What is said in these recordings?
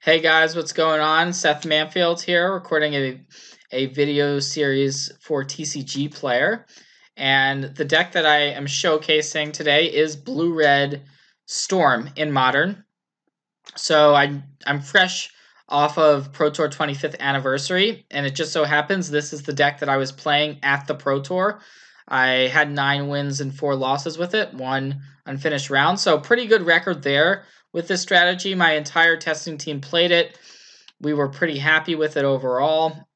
Hey guys, what's going on? Seth Manfield here, recording a video series for TCGplayer. And the deck that I am showcasing today is Blue-Red Storm in Modern. So I'm fresh off of Pro Tour 25th anniversary, and it just so happens this is the deck that I was playing at the Pro Tour. I had 9 wins and 4 losses with it, 1 unfinished round, so pretty good record there with this strategy. My entire testing team played it. We were pretty happy with it overall,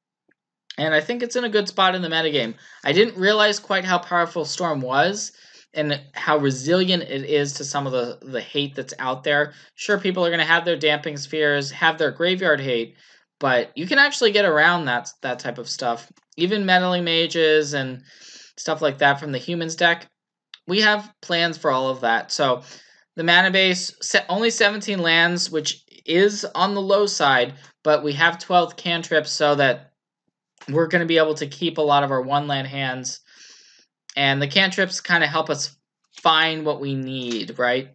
and I think it's in a good spot in the metagame. I didn't realize quite how powerful Storm was and how resilient it is to some of the hate that's out there. Sure, people are going to have their damping spheres, have their graveyard hate, but you can actually get around that type of stuff. Even meddling mages and stuff like that from the humans deck, we have plans for all of that. So the mana base, only 17 lands, which is on the low side, but we have 12 cantrips so that we're going to be able to keep a lot of our one-land hands. And the cantrips kind of help us find what we need, right?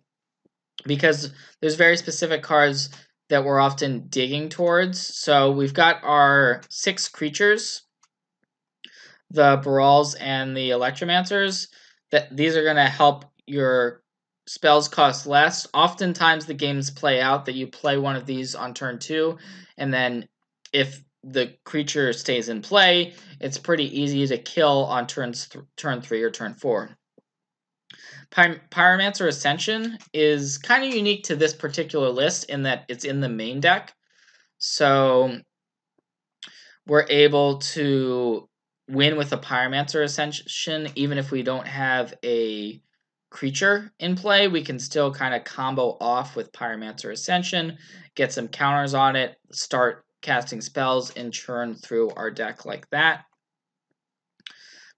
Because there's very specific cards that we're often digging towards. So we've got our 6 creatures, the Barals and the Electromancers. These are going to help your spells cost less. Oftentimes the games play out that you play one of these on turn 2, and then if the creature stays in play, it's pretty easy to kill on turn 3 or turn 4. Pyromancer Ascension is kind of unique to this particular list in that it's in the main deck. So we're able to win with a Pyromancer Ascension even if we don't have a creature in play. We can still kind of combo off with Pyromancer Ascension, get some counters on it, start casting spells, and churn through our deck like that.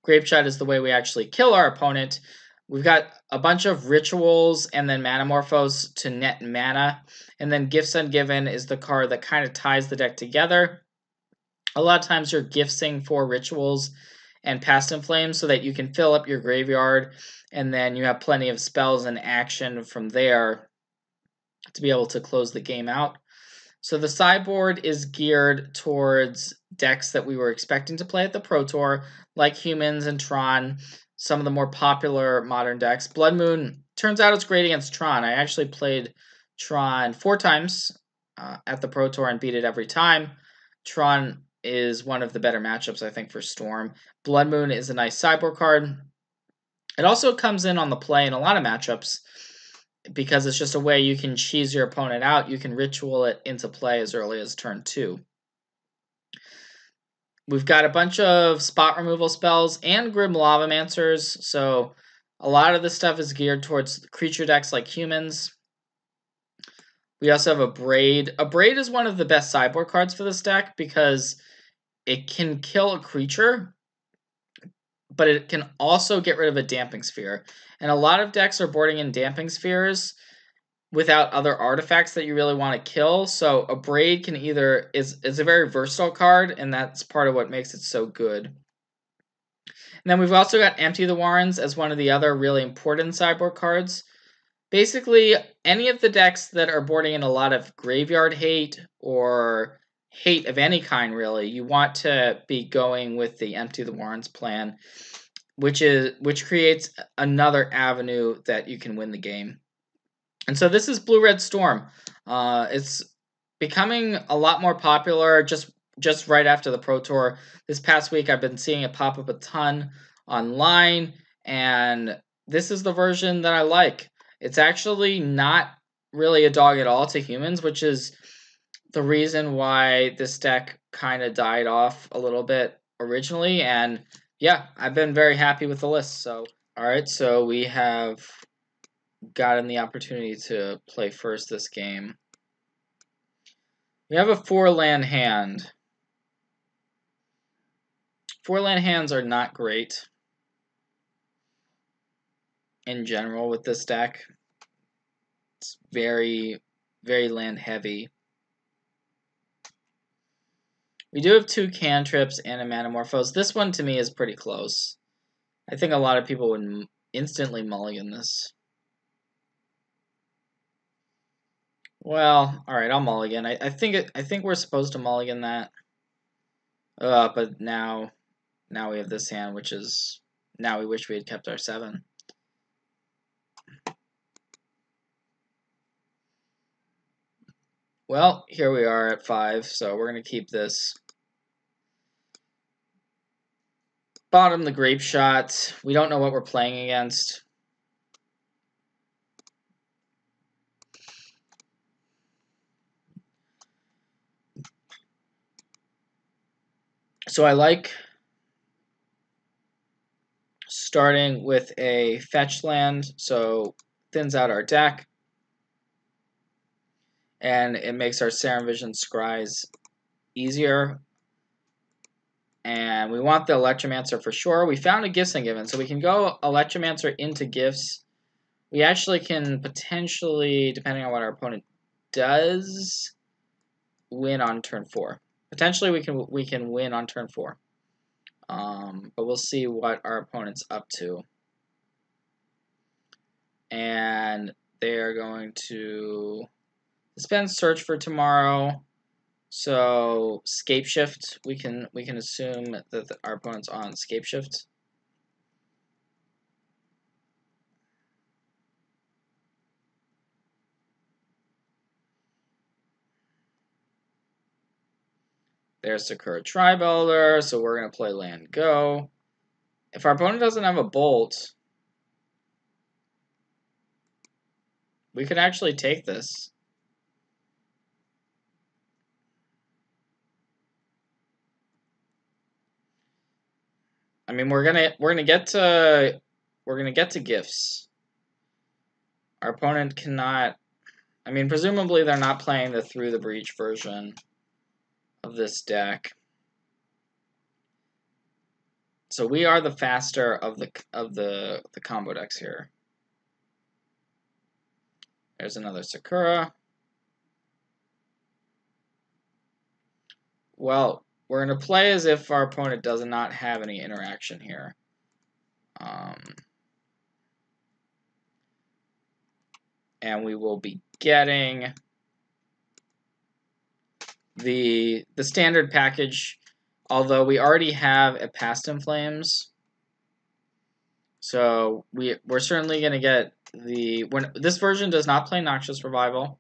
Grapeshot is the way we actually kill our opponent. We've got a bunch of rituals and then Manamorphose to net mana. And then Gifts Ungiven is the card that kind of ties the deck together. A lot of times you're gifting for rituals and Past in Flames so that you can fill up your graveyard, and then you have plenty of spells and action from there to be able to close the game out. So the sideboard is geared towards decks that we were expecting to play at the Pro Tour, like Humans and Tron, some of the more popular modern decks. Blood Moon turns out it's great against Tron. I actually played Tron 4 times at the Pro Tour and beat it every time. Tron is one of the better matchups, I think, for Storm. Blood Moon is a nice sideboard card. It also comes in on the play in a lot of matchups because it's just a way you can cheese your opponent out. You can ritual it into play as early as turn 2. We've got a bunch of spot removal spells and Grim Lavamancers, so a lot of this stuff is geared towards creature decks like Humans. We also have a Braid. A Braid is one of the best sideboard cards for this deck because it can kill a creature, but it can also get rid of a Damping Sphere. And a lot of decks are boarding in Damping Spheres without other artifacts that you really want to kill. So a Braid can either is a very versatile card, and that's part of what makes it so good. And then we've also got Empty the Warrens as one of the other really important sideboard cards. Basically, any of the decks that are boarding in a lot of graveyard hate or hate of any kind, really, you want to be going with the Empty the Warrens plan, which creates another avenue that you can win the game. And so this is Blue-Red Storm. It's becoming a lot more popular just right after the Pro Tour. This past week, I've been seeing it pop up a ton online, and this is the version that I like. It's actually not really a dog at all to Humans, which is the reason why this deck kind of died off a little bit originally. And yeah, I've been very happy with the list. So, all right, so we have gotten the opportunity to play first this game. We have a 4-land hand. 4-land hands are not great in general with this deck. It's very, very land heavy. We do have 2 cantrips and a Manamorphose. This one to me is pretty close. I think a lot of people would instantly mulligan this. Well, all right, I'll mulligan. I think we're supposed to mulligan that. But now we have this hand, which is now we wish we had kept our 7. Well, here we are at 5, so we're gonna keep this. Bottom the Grapeshot. We don't know what we're playing against. So I like starting with a fetch land, so thins out our deck, and it makes our Serum Vision Scries easier. And we want the Electromancer for sure. We found a Gifts and Given, so we can go Electromancer into Gifts. We actually can potentially, depending on what our opponent does, win on turn 4. Potentially, we can win on turn 4. But we'll see what our opponent's up to. And they are going to spend Search for Tomorrow. So Scapeshift, we can assume that our opponent's on Scapeshift. There's Sakura Tribuilder, so we're going to play land go. If our opponent doesn't have a Bolt, we could actually take this. I mean, we're gonna get to Gifts. Our opponent cannot. I mean, presumably they're not playing the Through the Breach version of this deck. So we are the faster of the combo decks here. There's another Sakura. Well, we're going to play as if our opponent does not have any interaction here. And we will be getting the standard package, although we already have a Past in Flames. So we're certainly going to get this version does not play Noxious Revival,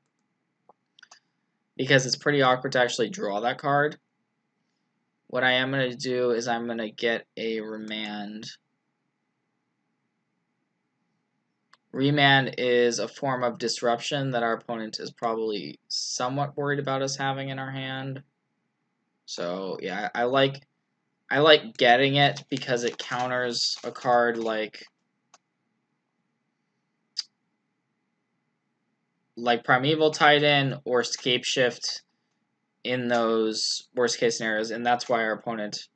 because it's pretty awkward to actually draw that card. What I am going to do is I'm going to get a Remand. Remand is a form of disruption that our opponent is probably somewhat worried about us having in our hand. So yeah, I like getting it because it counters a card like Primeval Titan or Scapeshift in those worst case scenarios, and that's why our opponent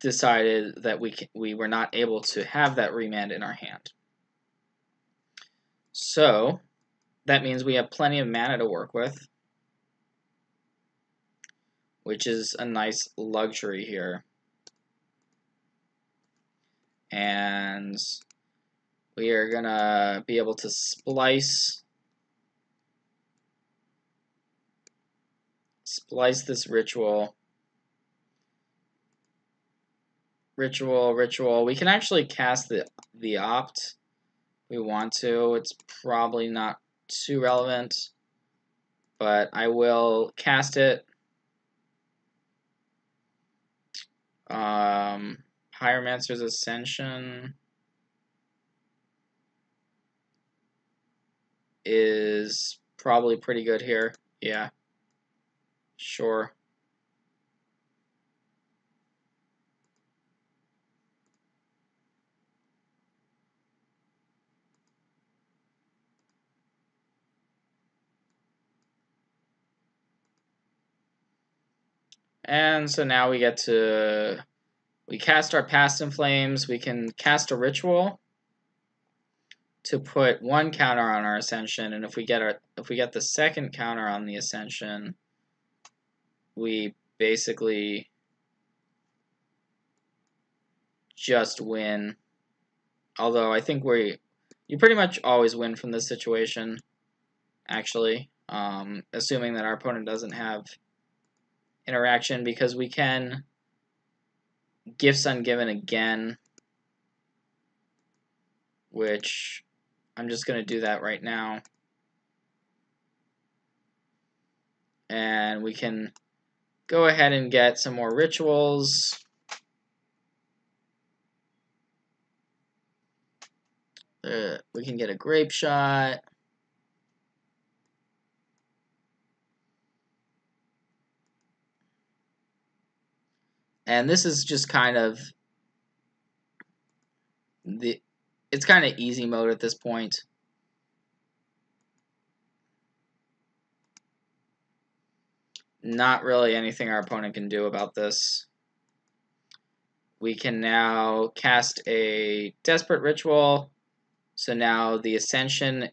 decided that we were not able to have that Remand in our hand. So that means we have plenty of mana to work with, which is a nice luxury here. And we are gonna be able to splice this ritual. Ritual. We can actually cast the opt if we want to. It's probably not too relevant, but I will cast it. Pyromancer's Ascension is probably pretty good here. Yeah. Sure. And so now we get to cast our Past in Flames. We can cast a Ritual to put 1 counter on our Ascension, and if we get the second counter on the Ascension, we basically just win. Although I think you pretty much always win from this situation. actually, assuming that our opponent doesn't have interaction, because we can Gifts Ungiven again, which I'm just going to do that right now. And we can go ahead and get some more rituals. We can get a Grapeshot. And this is just kind of it's kind of easy mode at this point. Not really anything our opponent can do about this. We can now cast a Desperate Ritual. So now the Ascension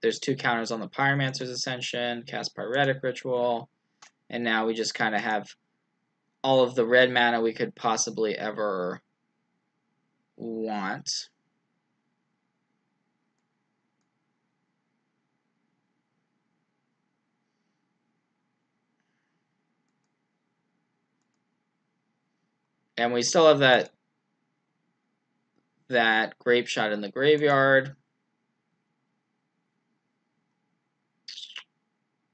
there's 2 counters on the Pyromancer's Ascension. Cast Pyretic Ritual. And now we just kind of have all of the red mana we could possibly ever want. And we still have that Grapeshot in the graveyard.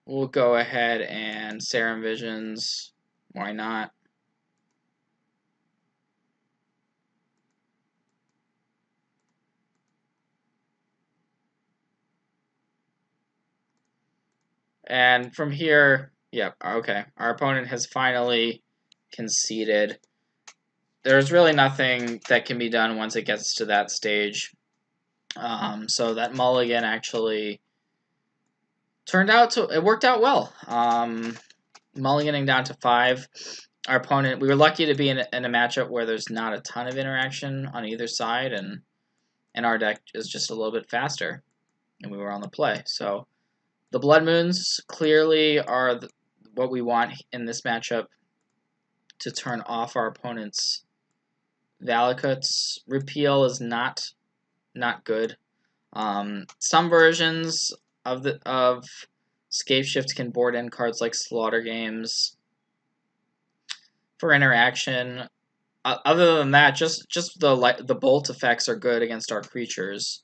We'll go ahead and Serum Visions. Why not? And from here, yep, okay. Our opponent has finally conceded. There's really nothing that can be done once it gets to that stage. So that mulligan actually it worked out well. Mulliganing down to 5. Our opponent, we were lucky to be in a matchup where there's not a ton of interaction on either side, and our deck is just a little bit faster, and we were on the play. So the Blood Moons clearly are what we want in this matchup to turn off our opponent's Valakuts. Repeal is not good. Some versions of Scapeshift can board in cards like Slaughter Games for interaction. Other than that, just the bolt effects are good against our creatures.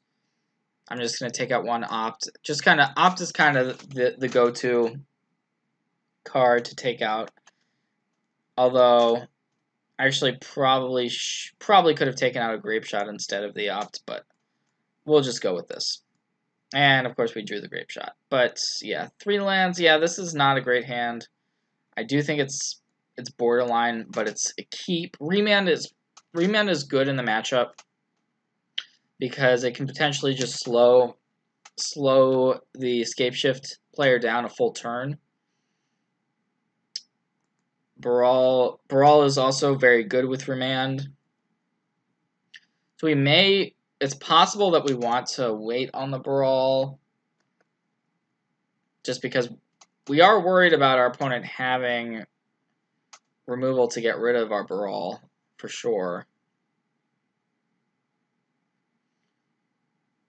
I'm just gonna take out 1 Opt. Opt is kind of the go-to card to take out. Although, I actually probably could have taken out a Grapeshot instead of the Opt, but we'll just go with this. And of course we drew the Grapeshot. But yeah, 3 lands. Yeah, this is not a great hand. I do think it's borderline, but it's a keep. Remand is good in the matchup because it can potentially just slow the Scapeshift player down a full turn. Baral is also very good with Remand. So it's possible that we want to wait on the Baral just because we are worried about our opponent having removal to get rid of our Baral for sure.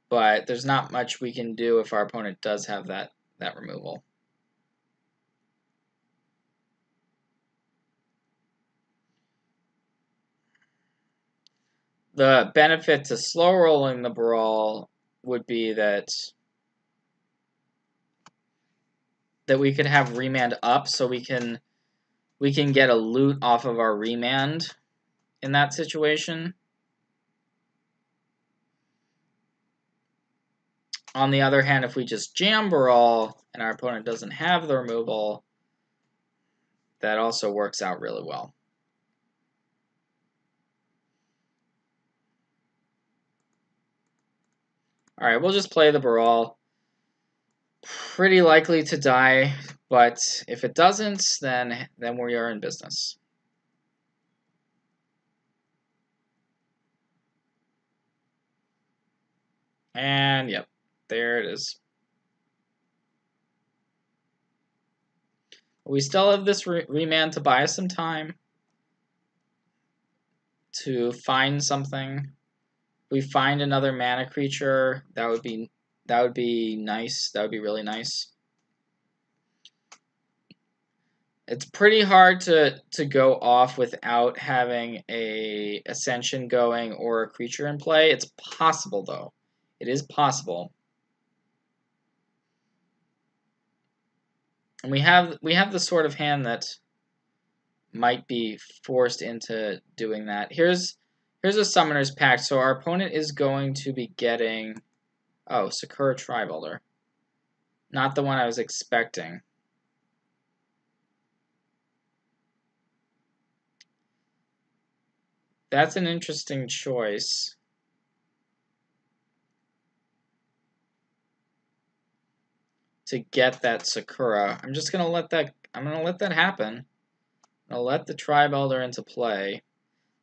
But there's not much we can do if our opponent does have that removal. The benefit to slow rolling the Baral would be that we could have Remand up, so we can get a loot off of our Remand in that situation. On the other hand, if we just jam Baral and our opponent doesn't have the removal, that also works out really well. Alright, we'll just play the Baral. Pretty likely to die, but if it doesn't, then we are in business. And yep, there it is. We still have this Remand to buy us some time to find something. If we find another mana creature, that would That would be nice. That would be really nice. It's pretty hard to go off without having a Ascension going or a creature in play. It's possible, though. It is possible. And we have the sort of hand that might be forced into doing that. Here's a Summoner's Pact. So our opponent is going to be getting... Oh, Sakura Tribolder. Not the one I was expecting. That's an interesting choice. To get that Sakura. I'm just gonna let that happen. I'll let the Tribe Elder into play.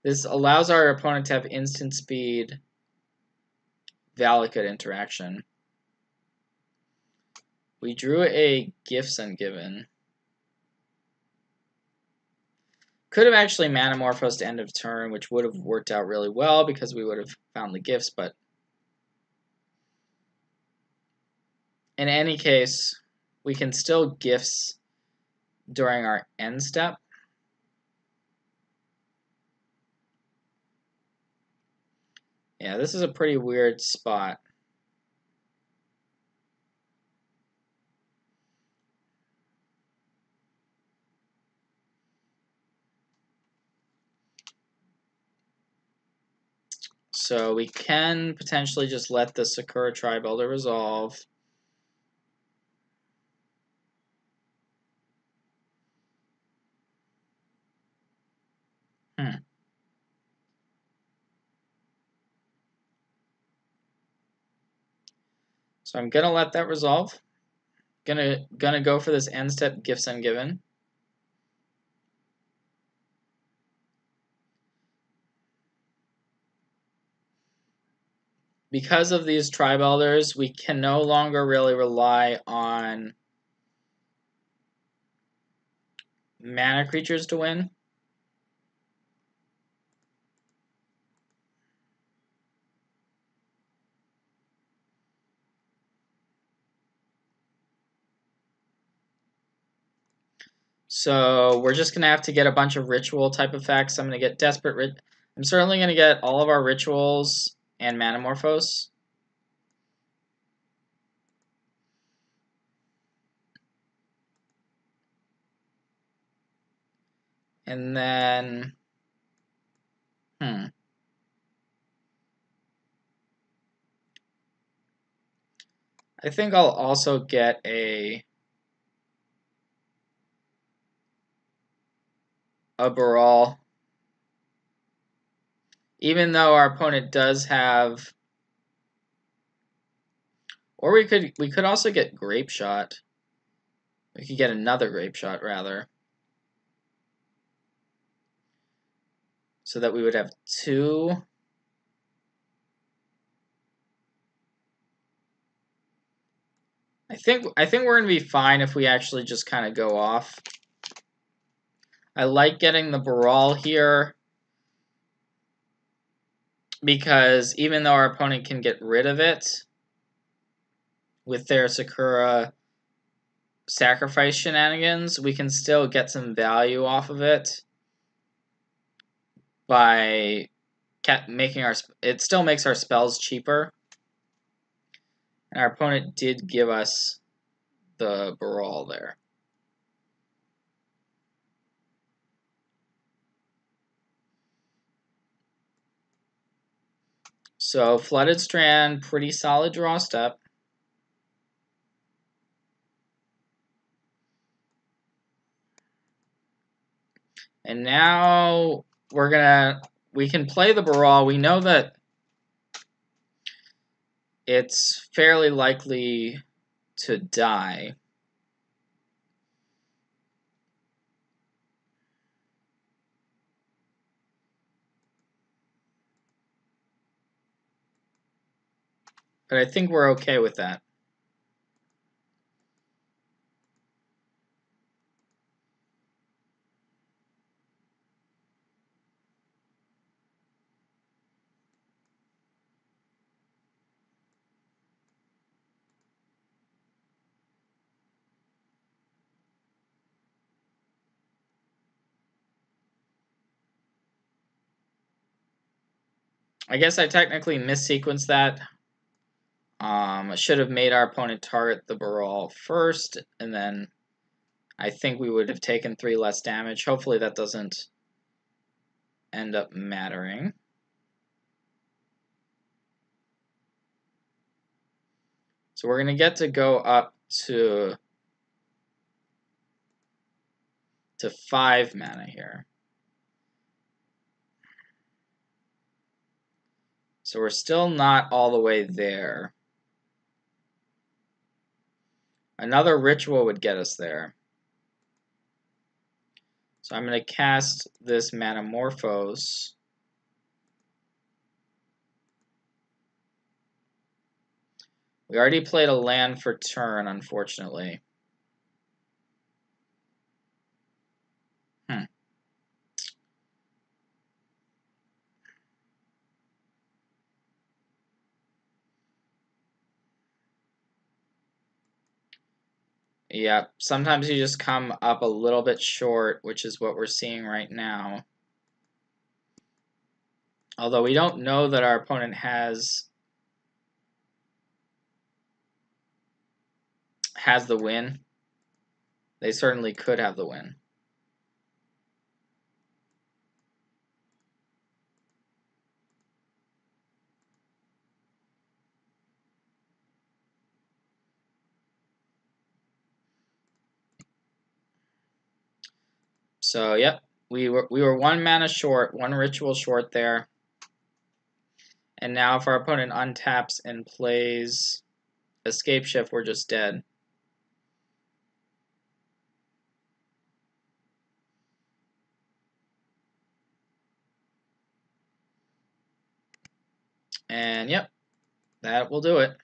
This allows our opponent to have instant speed Valakut interaction. We drew a Gifts Ungiven. Could have actually Manamorphosed end of turn, which would have worked out really well because we would have found the gifts, but in any case, we can still gifts during our end step. Yeah, this is a pretty weird spot. So we can potentially just let the Sakura Tribe Elder resolve. So I'm gonna let that resolve. Gonna go for this end step Gifts Ungiven. Because of these Tribe Elders, we can no longer really rely on mana creatures to win. So we're just gonna have to get a bunch of ritual type effects. I'm gonna get Desperate I'm certainly gonna get all of our rituals and Manamorphose. And then I think I'll also get a Baral. Even though our opponent does have, or we could also get Grapeshot. We could get another Grapeshot rather. So that we would have two. I think we're gonna be fine if we actually just kind of go off. I like getting the Baral here because even though our opponent can get rid of it with their Sakura sacrifice shenanigans, we can still get some value off of it by making it still makes our spells cheaper. And our opponent did give us the Baral there. So Flooded Strand, pretty solid draw step. And now we can play the Baral. We know that it's fairly likely to die. But I think we're okay with that. I guess I technically missequenced that. I should have made our opponent target the Baral first, and then I think we would have taken 3 less damage. Hopefully that doesn't end up mattering. So we're going to get to go up to 5 mana here. So we're still not all the way there. Another ritual would get us there. So I'm going to cast this Manamorphose. We already played a land for turn, unfortunately. Yeah, sometimes you just come up a little bit short, which is what we're seeing right now. Although we don't know that our opponent has the win. They certainly could have the win. So, yep, we were 1 mana short, 1 ritual short there. And now if our opponent untaps and plays Scapeshift, we're just dead. And yep, that will do it.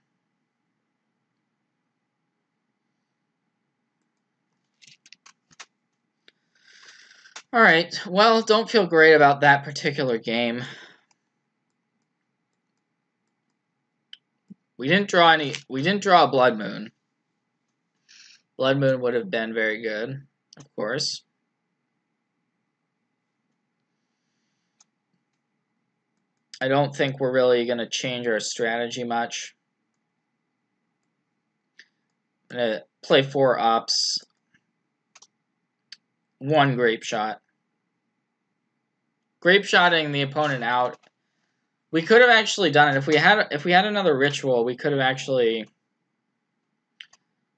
Alright, well, don't feel great about that particular game. We didn't draw a Blood Moon. Blood Moon would have been very good, of course. I don't think we're really going to change our strategy much. I'm going to play 4 ups. 1 Grapeshot. Grapeshotting the opponent out. We could have actually done it if we had another ritual. We could have actually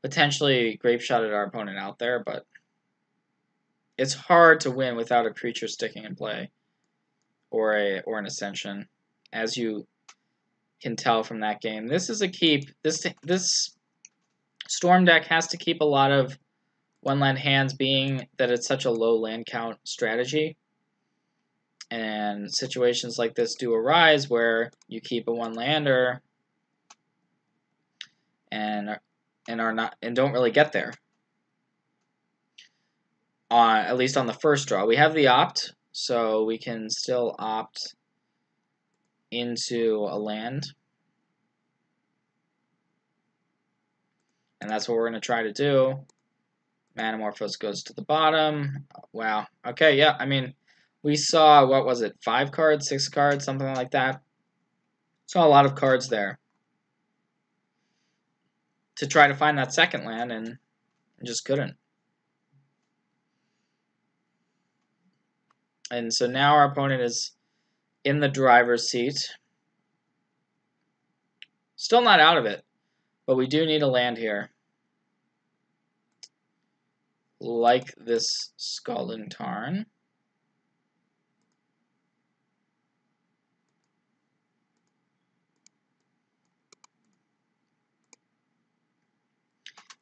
potentially Grapeshotted our opponent out there, but it's hard to win without a creature sticking in play or an Ascension, as you can tell from that game. This is a keep. This Storm deck has to keep a lot of 1-land hands, being that it's such a low land count strategy. And situations like this do arise where you keep a 1-lander and don't really get there. At least on the first draw. We have the opt, so we can still opt into a land. And that's what we're going to try to do. Manamorphose goes to the bottom. Wow. Okay, yeah, I mean, we saw, what was it, 5 cards, 6 cards, something like that. Saw a lot of cards there to try to find that second land, and just couldn't. And so now our opponent is in the driver's seat. Still not out of it, but we do need a land here. Like this Scalding Tarn.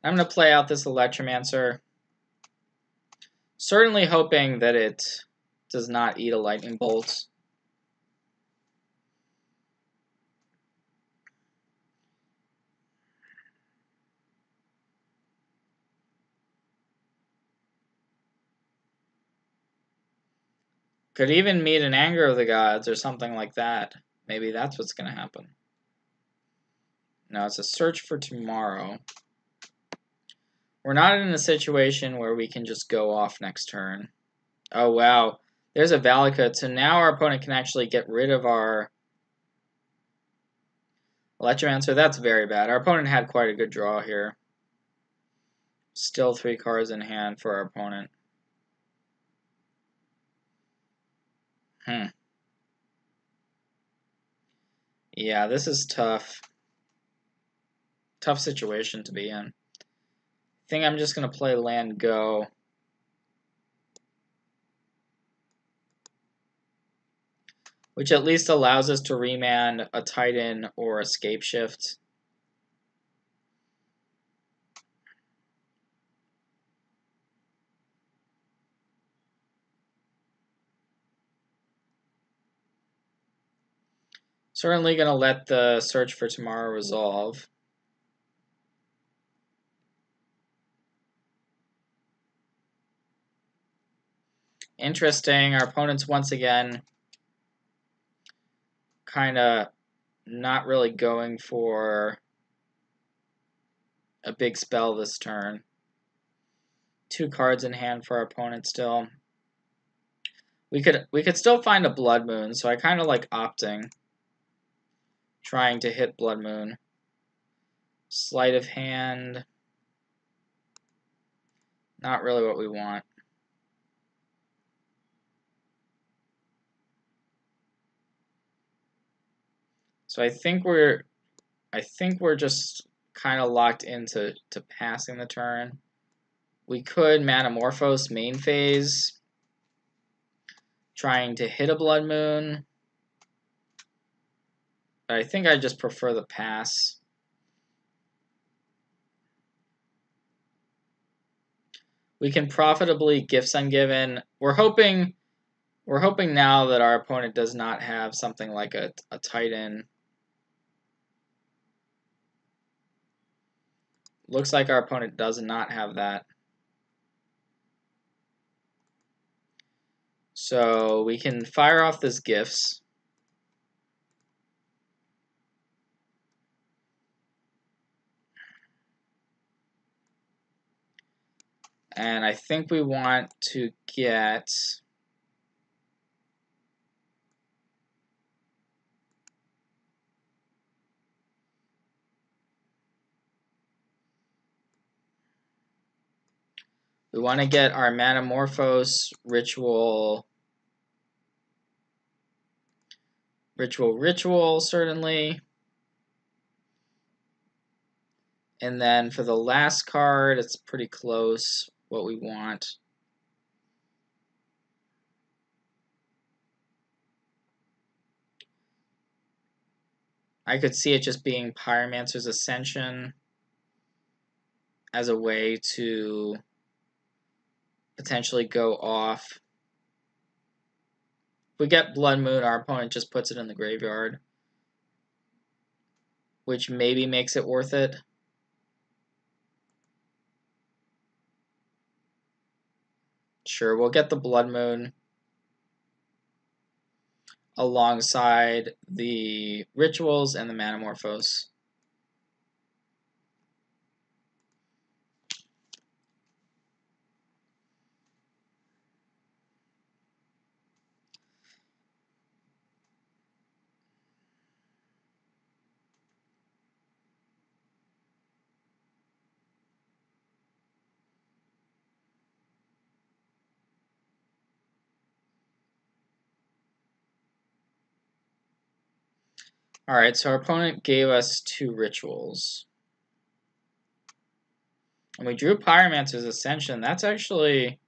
I'm going to play out this Electromancer. Certainly hoping that it does not eat a Lightning Bolt. Could even meet an Anger of the Gods or something like that. Maybe that's what's going to happen. No, it's a Search for Tomorrow. We're not in a situation where we can just go off next turn. Oh, wow. There's a Valakut. So now our opponent can actually get rid of our Electromancer, that's very bad. Our opponent had quite a good draw here. Still 3 cards in hand for our opponent. Yeah, this is tough. Tough situation to be in. I think I'm just going to play land go. Which at least allows us to remand a Titan or a Scapeshift. Certainly going to let the Search for Tomorrow resolve. Interesting. Our opponent's once again kind of not really going for a big spell this turn. 2 cards in hand for our opponent still. We could still find a Blood Moon, so I kind of like opting. Trying to hit Blood Moon. Sleight of hand. Not really what we want. So I think we're just kind of locked into passing the turn. We could Manamorphose main phase, trying to hit a Blood Moon. But I think I just prefer the pass. We can profitably Gifts Ungiven. We're hoping now that our opponent does not have something like a Titan. Looks like our opponent does not have that. So we can fire off this Gifts. And I think we want to get... We want to get our Manamorphose Ritual, certainly. And then for the last card, it's pretty close what we want. I could see it just being Pyromancer's Ascension as a way to potentially go off. If we get Blood Moon, our opponent just puts it in the graveyard, which maybe makes it worth it. Sure, we'll get the Blood Moon alongside the Rituals and the Manamorphose. Alright, so our opponent gave us 2 Rituals. And we drew Pyromancer's Ascension. That's actually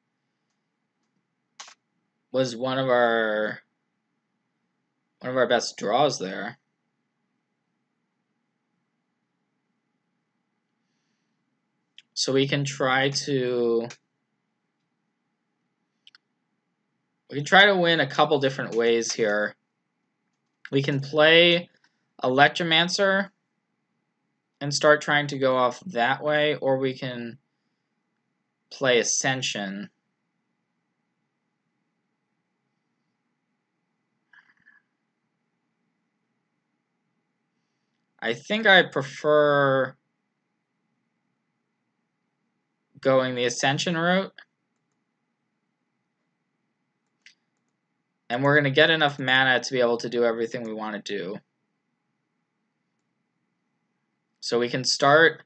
was one of our best draws there. So we can try to win a couple different ways here. We can play Electromancer and start trying to go off that way, or we can play Ascension. I think I prefer going the Ascension route. And we're going to get enough mana to be able to do everything we want to do. So we can start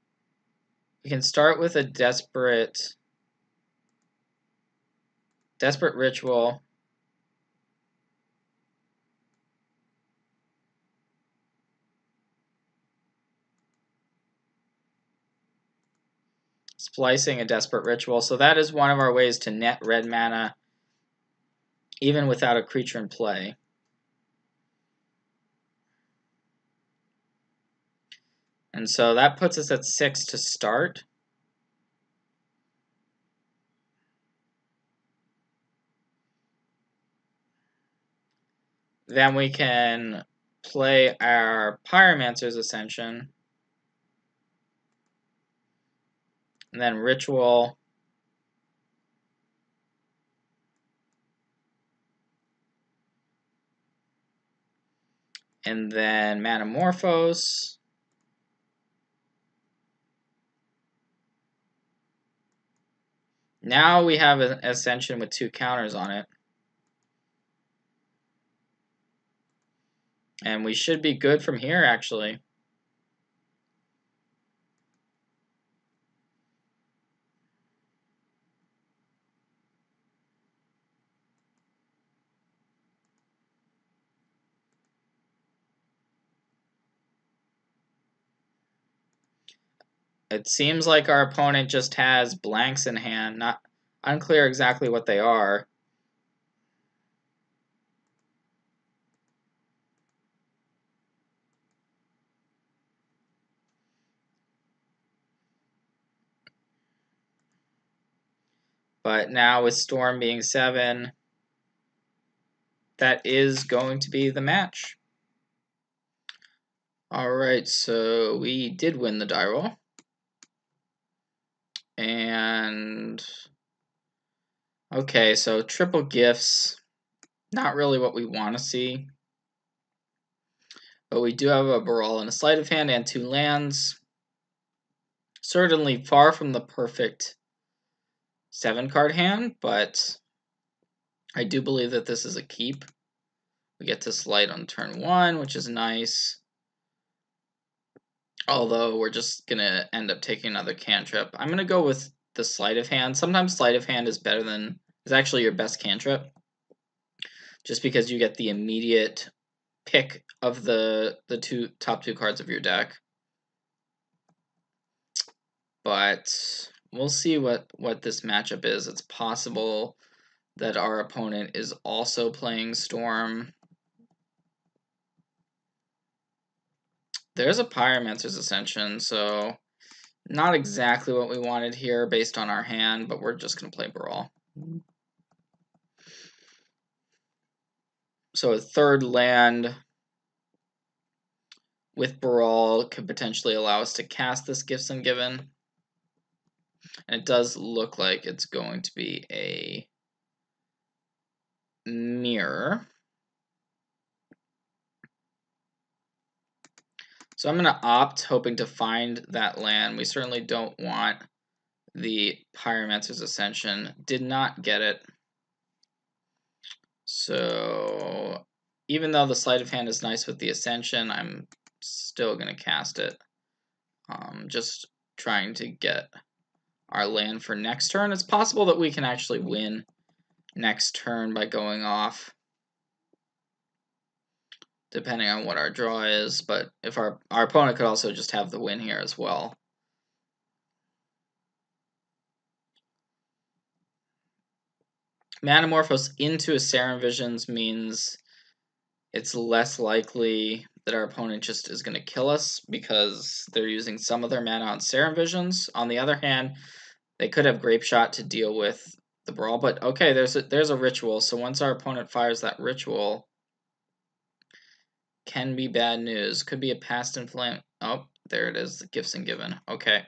with a desperate ritual. Splicing a desperate ritual. So that is one of our ways to net red mana even without a creature in play. And so that puts us at 6 to start. Then we can play our Pyromancer's Ascension. And then Ritual. And then Manamorphose. Now we have an Ascension with 2 counters on it. And we should be good from here, actually. It seems like our opponent just has blanks in hand. Not unclear exactly what they are. But now with Storm being 7, that is going to be the match. Alright, so we did win the die roll. And okay, so triple gifts, not really what we want to see. But we do have a Baral and a sleight of hand and 2 lands. Certainly far from the perfect 7-card hand, but I do believe that this is a keep. We get to sleight on turn 1, which is nice. Although we're just going to end up taking another cantrip. I'm going to go with the sleight of hand. Sometimes sleight of hand is actually your best cantrip. Just because you get the immediate pick of the top two cards of your deck. But we'll see what this matchup is. It's possible that our opponent is also playing Storm. There's a Pyromancer's Ascension, so not exactly what we wanted here based on our hand, but we're just going to play Baral. So a third land with Baral could potentially allow us to cast this Gifts Ungiven. And it does look like it's going to be a mirror. So I'm going to opt, hoping to find that land. We certainly don't want the Pyromancer's Ascension. Did not get it. So even though the sleight of hand is nice with the Ascension, I'm still going to cast it. Just trying to get our land for next turn. It's possible that we can actually win next turn by going off, depending on what our draw is, but if our opponent could also just have the win here as well. Manamorphose into a Serum Visions means it's less likely that our opponent just is going to kill us because they're using some of their mana on Serum Visions. On the other hand, they could have Grapeshot to deal with the Brawl, but okay, there's a Ritual, so once our opponent fires that Ritual, can be bad news. Could be a Past Inflame. Oh, there it is, the Gifts Ungiven. Okay.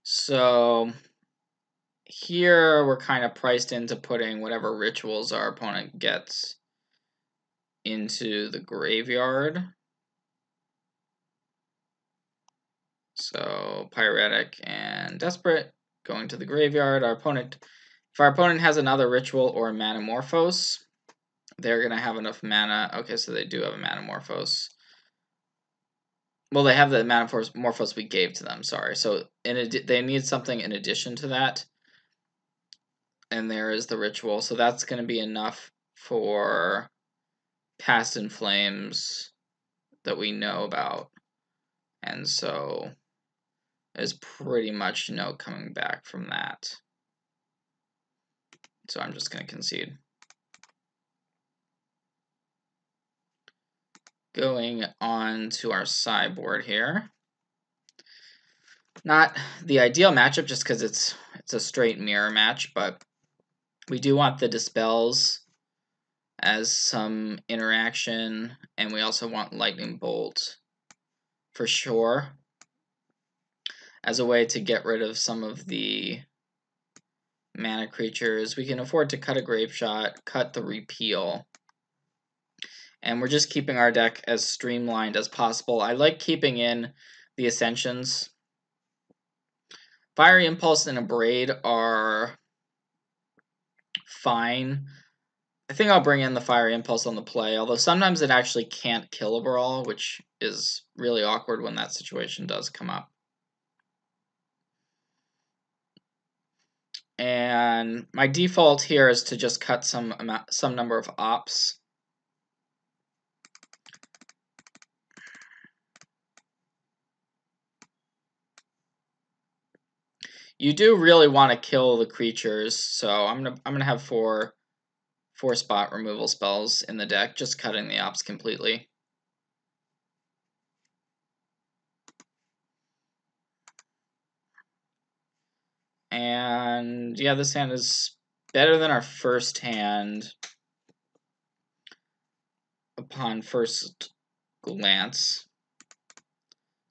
So here we're kind of priced into putting whatever rituals our opponent gets into the graveyard. So Pyretic and Desperate going to the graveyard. If our opponent has another ritual or a Manamorphose, they're going to have enough mana. Okay, so they do have a Manamorphose. Well, they have the Manamorphose we gave to them, sorry. So they need something in addition to that. And there is the Ritual. So that's going to be enough for Past in Flames that we know about. And so there's pretty much no coming back from that. So I'm just going to concede. Going on to our sideboard here. Not the ideal matchup just because it's a straight mirror match, but we do want the Dispels as some interaction, and we also want Lightning Bolt for sure as a way to get rid of some of the mana creatures. We can afford to cut a Grapeshot, cut the Repeal, and we're just keeping our deck as streamlined as possible. I like keeping in the Ascensions. Fiery Impulse and Abrade are fine. I think I'll bring in the Fiery Impulse on the play, although sometimes it actually can't kill a Baral, which is really awkward when that situation does come up. And my default here is to just cut some number of ops. You do really want to kill the creatures, so I'm gonna have four spot removal spells in the deck, just cutting the ops completely. And yeah, this hand is better than our first hand upon first glance.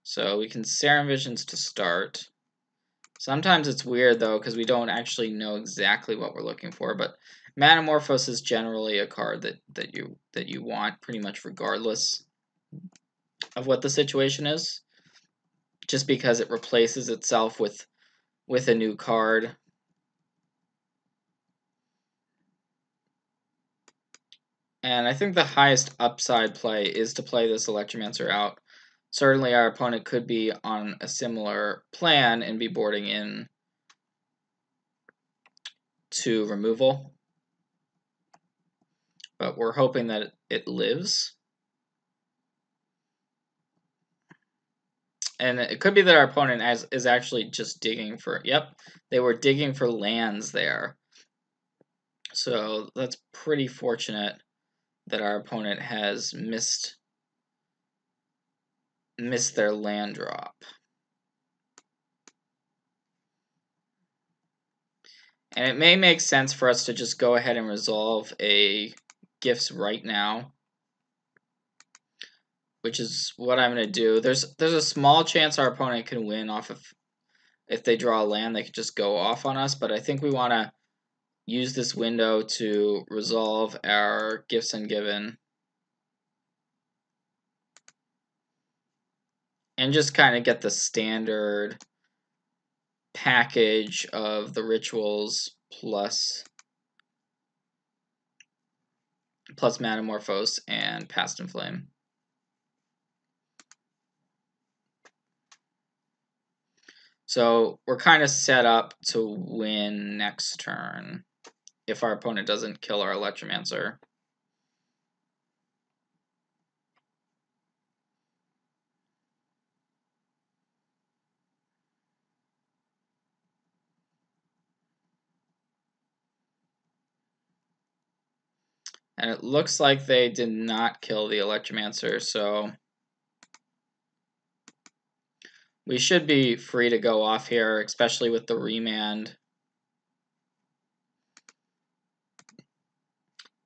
So we can Serum Visions to start. Sometimes it's weird though, because we don't actually know exactly what we're looking for, but Manamorphose is generally a card that you want pretty much regardless of what the situation is, just because it replaces itself with a new card. And I think the highest upside play is to play this Electromancer out. Certainly our opponent could be on a similar plan and be boarding in to removal. But we're hoping that it lives. And it could be that our opponent is actually just digging for... Yep, they were digging for lands there. So that's pretty fortunate that our opponent has missed their land drop. And it may make sense for us to just go ahead and resolve a Gifts right now, which is what I'm going to do. There's a small chance our opponent can win off of, if they draw a land, they could just go off on us, but I think we want to use this window to resolve our Gifts Ungiven and just kind of get the standard package of the rituals plus Manamorphose and Past in Flame. So we're kind of set up to win next turn if our opponent doesn't kill our Electromancer. And it looks like they did not kill the Electromancer, so we should be free to go off here, especially with the remand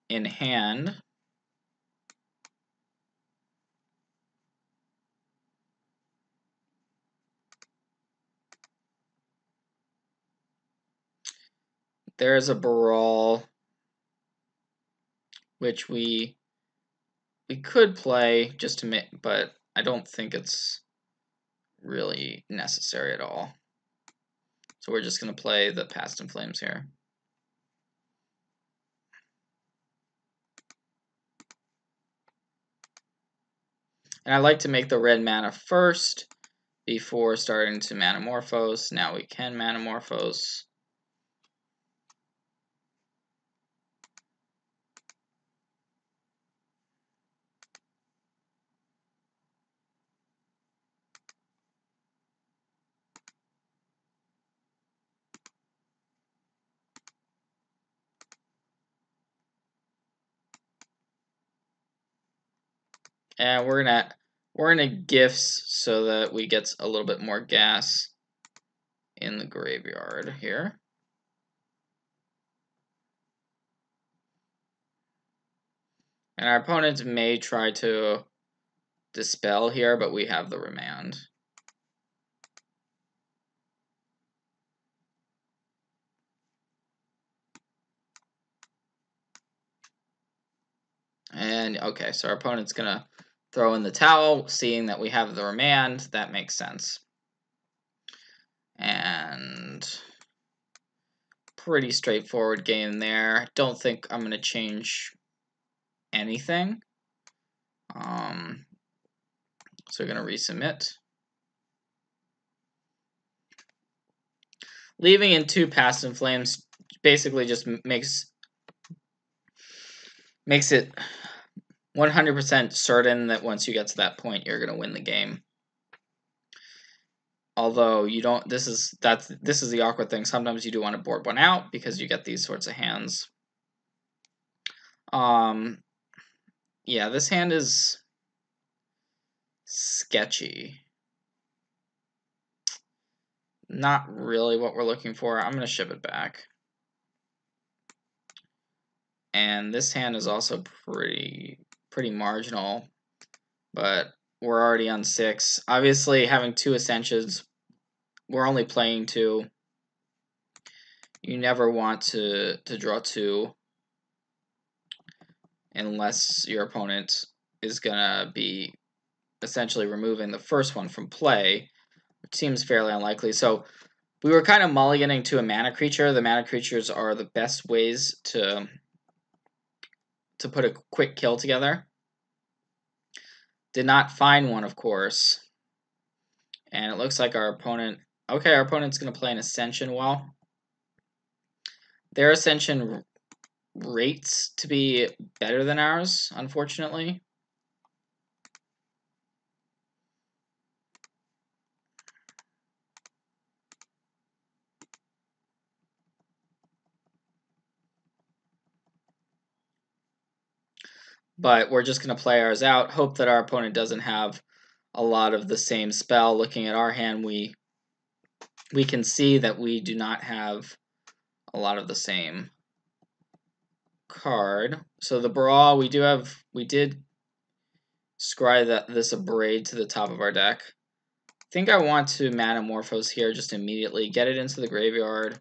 in hand. There's a Baral, which we could play just to make, but I don't think it's really necessary at all. So we're just going to play the Past in Flames here. And I like to make the red mana first before starting to Manamorphose. Now we can Manamorphose. And we're gonna gifts so that we get a little bit more gas in the graveyard here. And our opponents may try to dispel here, but we have the remand. And okay, so our opponent's gonna throw in the towel, seeing that we have the remand. That makes sense. And pretty straightforward game there. Don't think I'm gonna change anything. So we're gonna resubmit. Leaving in 2 Passive Flames basically just makes it 100% certain that once you get to that point, you're gonna win the game. Although you don't, this is the awkward thing. Sometimes you do want to board one out because you get these sorts of hands. Yeah, this hand is sketchy. Not really what we're looking for. I'm gonna ship it back. And this hand is also pretty marginal, but we're already on 6. Obviously, having 2 Ascensions, we're only playing 2. You never want to draw 2 unless your opponent is gonna be essentially removing the first one from play, which seems fairly unlikely. So we were kind of mulliganing to a mana creature. The mana creatures are the best ways to put a quick kill together. Did not find one, of course. And it looks like our opponent... Okay, our opponent's going to play an Ascension well. Their Ascension rates to be better than ours, unfortunately. But we're just going to play ours out, hope that our opponent doesn't have a lot of the same spell. Looking at our hand, we can see that we do not have a lot of the same card. So the Baral, we did scry this Abrade to the top of our deck. I think I want to Manamorphose here just immediately, get it into the graveyard.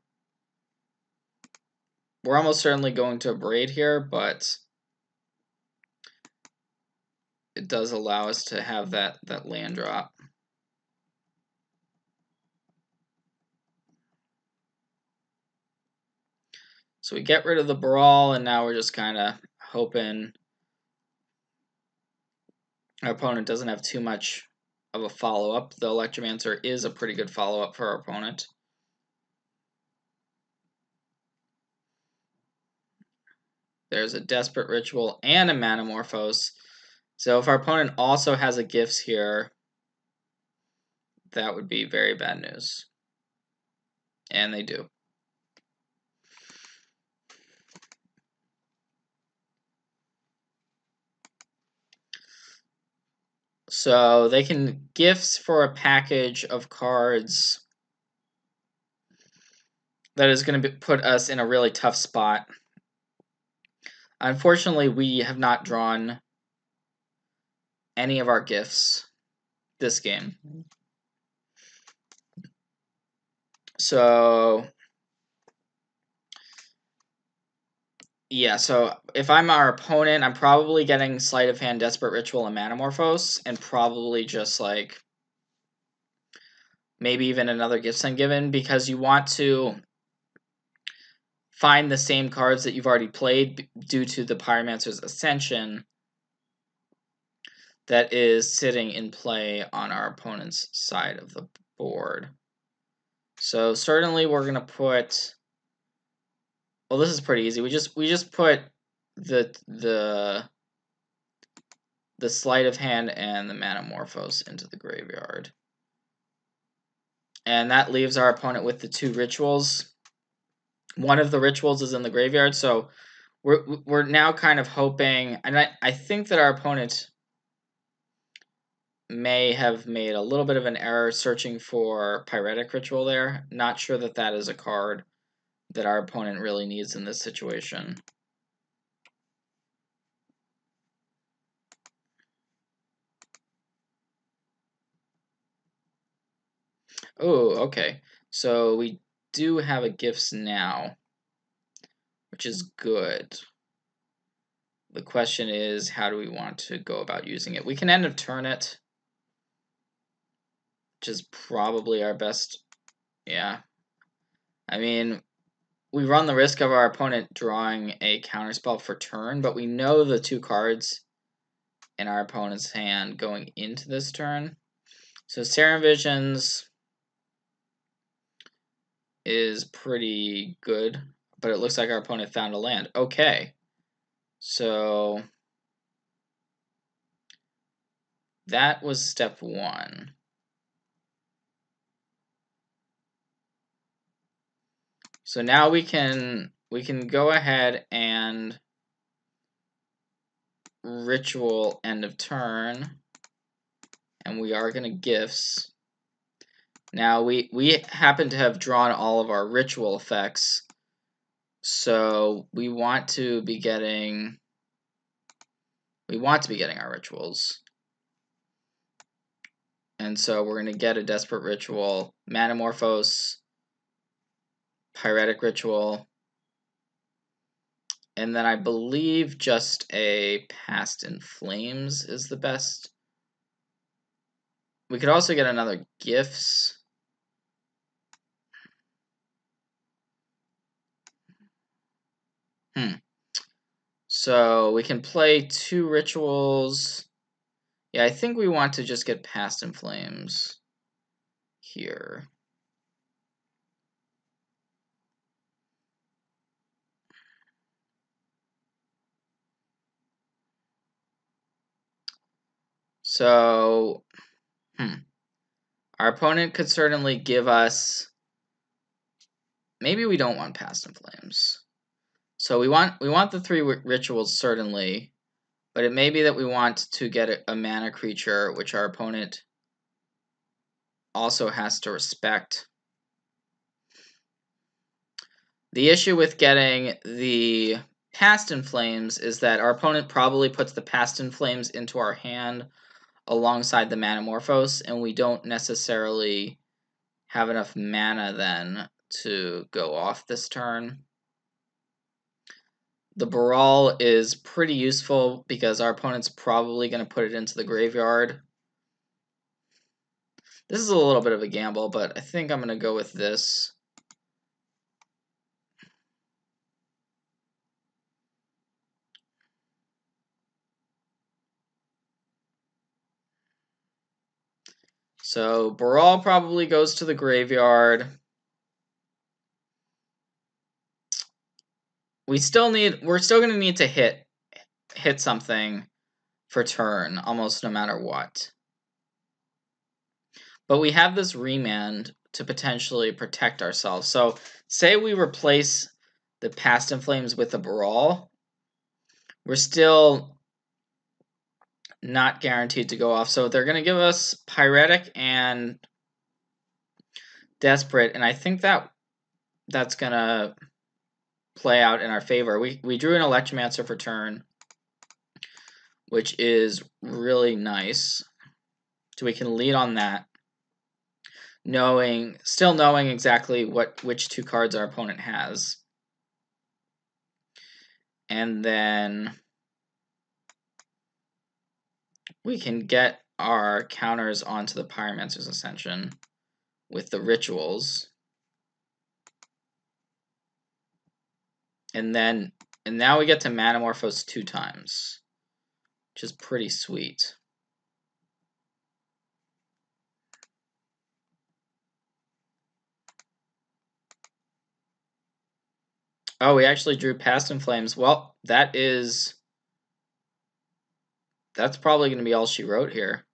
We're almost certainly going to Abrade here, but it does allow us to have that land drop. So we get rid of the Baral, and now we're just kind of hoping our opponent doesn't have too much of a follow-up. The Electromancer is a pretty good follow-up for our opponent. There's a Desperate Ritual and a Manamorphose. So if our opponent also has a Gifts here, that would be very bad news. And they do. So they can Gifts for a package of cards that is going to put us in a really tough spot. Unfortunately, we have not drawn any of our Gifts this game. So yeah, so if I'm our opponent, I'm probably getting Sleight of Hand, Desperate Ritual, and Manamorphose, and probably just like maybe even another Gifts Ungiven, because you want to find the same cards that you've already played due to the Pyromancer's Ascension that is sitting in play on our opponent's side of the board. So certainly we're gonna put. Well, this is pretty easy. We just put the sleight of hand and the Manamorphose into the graveyard, and that leaves our opponent with the 2 rituals. One of the rituals is in the graveyard, so we're now kind of hoping, and I think that our opponent may have made a little bit of an error searching for Pyretic Ritual there. Not sure that that is a card that our opponent really needs in this situation. Oh, okay. So we do have a Gifts now, which is good. The question is, how do we want to go about using it? We can end of turn it, which is probably our best. Yeah. I mean, we run the risk of our opponent drawing a counterspell for turn, but we know the 2 cards in our opponent's hand going into this turn. So Serum Visions is pretty good, but it looks like our opponent found a land. Okay. So that was step 1. So now we can go ahead and ritual end of turn, and we are going to Gifts. Now we happen to have drawn all of our ritual effects, so we want to be getting our rituals. And so we're going to get a Desperate Ritual, Manamorphose, Pyretic Ritual, and then I believe just a Past in Flames is the best. We could also get another Gifts. So we can play 2 rituals. Yeah, I think we want to just get Past in Flames here. So, our opponent could certainly give us. Maybe we don't want Past in Flames. So we want the 3 rituals certainly, but it may be that we want to get a mana creature, which our opponent also has to respect. The issue with getting the Past in Flames is that our opponent probably puts the Past in Flames into our hand alongside the Manamorphose, and we don't necessarily have enough mana then to go off this turn. The Baral is pretty useful because our opponent's probably going to put it into the graveyard. This is a little bit of a gamble, but I think I'm going to go with this. So Baral probably goes to the graveyard. We're still going to need to hit something for turn, almost no matter what. But we have this Remand to potentially protect ourselves. So say we replace the Past in Flames with a Baral, we're still not guaranteed to go off. So they're going to give us Pyretic and Desperate, and I think that's going to play out in our favor. We drew an Electromancer for turn, which is really nice. So we can lead on that, still knowing exactly which 2 cards our opponent has. And then we can get our counters onto the Pyromancer's Ascension with the rituals. And now we get to Manamorphose 2 times, which is pretty sweet. Oh, we actually drew Past in Flames. Well, that's probably going to be all she wrote here.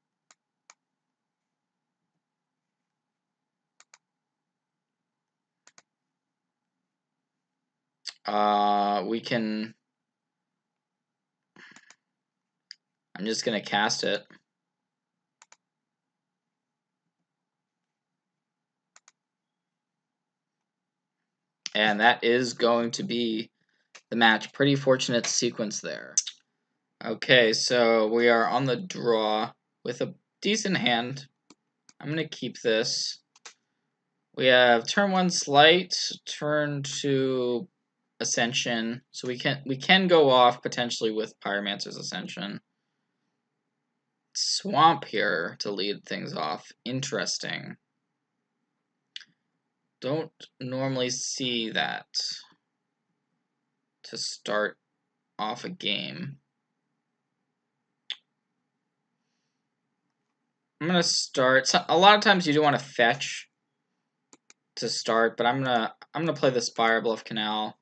We can... I'm just going to cast it. And that is going to be the match. Pretty fortunate sequence there. Okay, so we are on the draw with a decent hand. I'm going to keep this. We have turn 1 Slight, turn 2 Ascension. So we can go off potentially with Pyromancer's Ascension. Swamp here to lead things off. Interesting. Don't normally see that to start off a game. I'm gonna start. So, a lot of times you do want to fetch to start, but I'm gonna play the Spire Bluff Canal.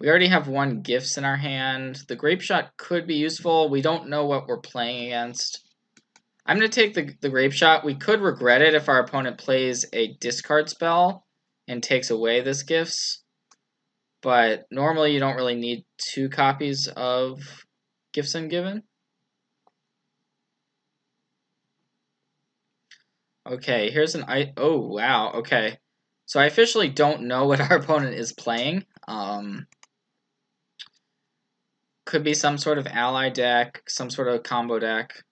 We already have 1 Gifts in our hand. The Grapeshot could be useful. We don't know what we're playing against. I'm gonna take the Grapeshot. We could regret it if our opponent plays a discard spell and takes away this Gifts. But normally you don't really need 2 copies of Gifts Ungiven. Okay, here's an oh wow, okay. So I officially don't know what our opponent is playing. Could be some sort of ally deck, some sort of combo deck.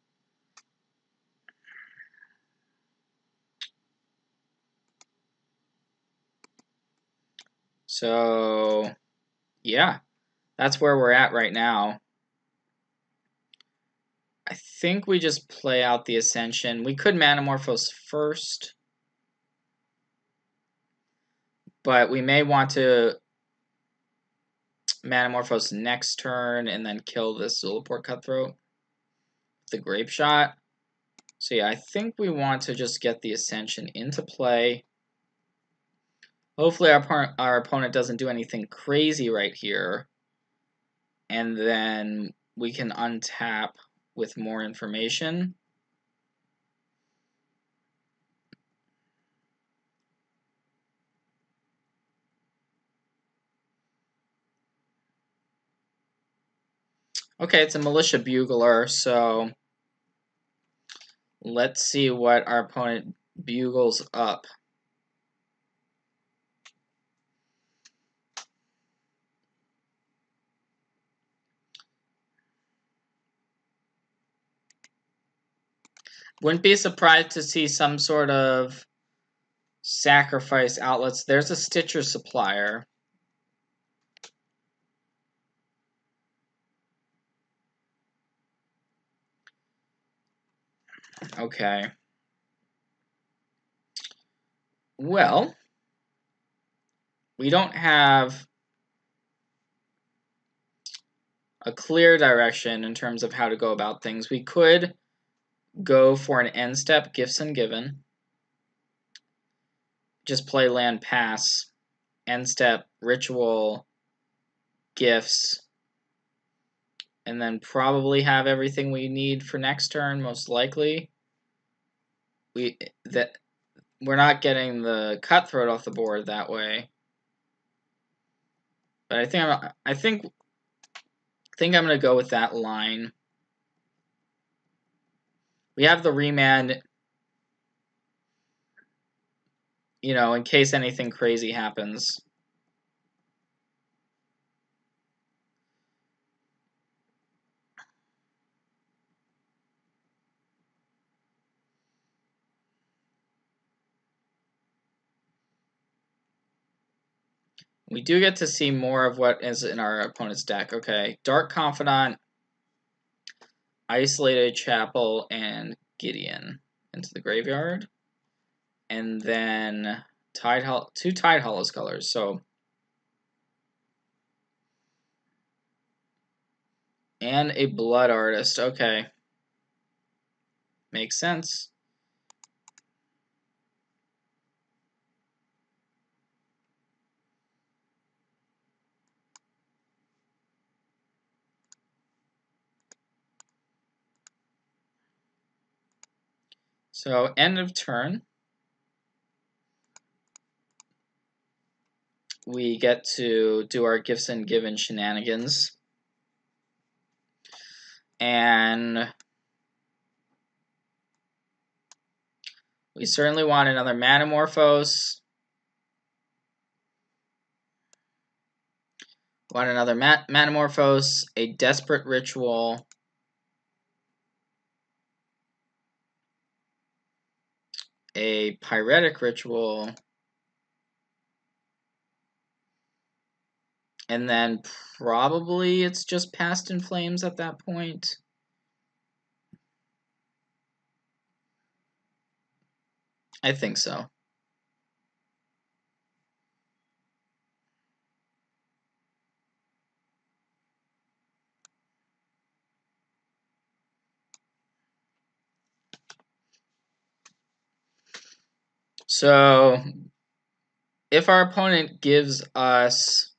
So yeah, that's where we're at right now. I think we just play out the Ascension. We could Manamorphose first, but we may want to Manamorphose next turn and then kill this Zulaport Cutthroat with the Grapeshot. So yeah, I think we want to just get the Ascension into play. Hopefully our opponent doesn't do anything crazy right here. And then we can untap with more information. Okay, it's a Militia Bugler, so let's see what our opponent bugles up. Wouldn't be surprised to see some sort of sacrifice outlets. There's a Stitcher Supplier. Okay. Well, we don't have a clear direction in terms of how to go about things. We could go for an end step, Gifts Ungiven. Just play land pass, end step, ritual, gifts, and then probably have everything we need for next turn, most likely. We're not getting the Cutthroat off the board that way. But I think I'm gonna go with that line. We have the Remand, you know, in case anything crazy happens. We do get to see more of what is in our opponent's deck. Okay, Dark Confidant, Isolated Chapel, and Gideon into the graveyard. And then two Tide Hollows colors. So, and a Blood Artist. Okay. Makes sense. So end of turn, we get to do our gifts and given shenanigans. And we certainly want another Manamorphose. Want another Manamorphose, a Desperate Ritual, a Pyretic Ritual, and then probably it's just Past in Flames at that point. I think so. So if our opponent gives us...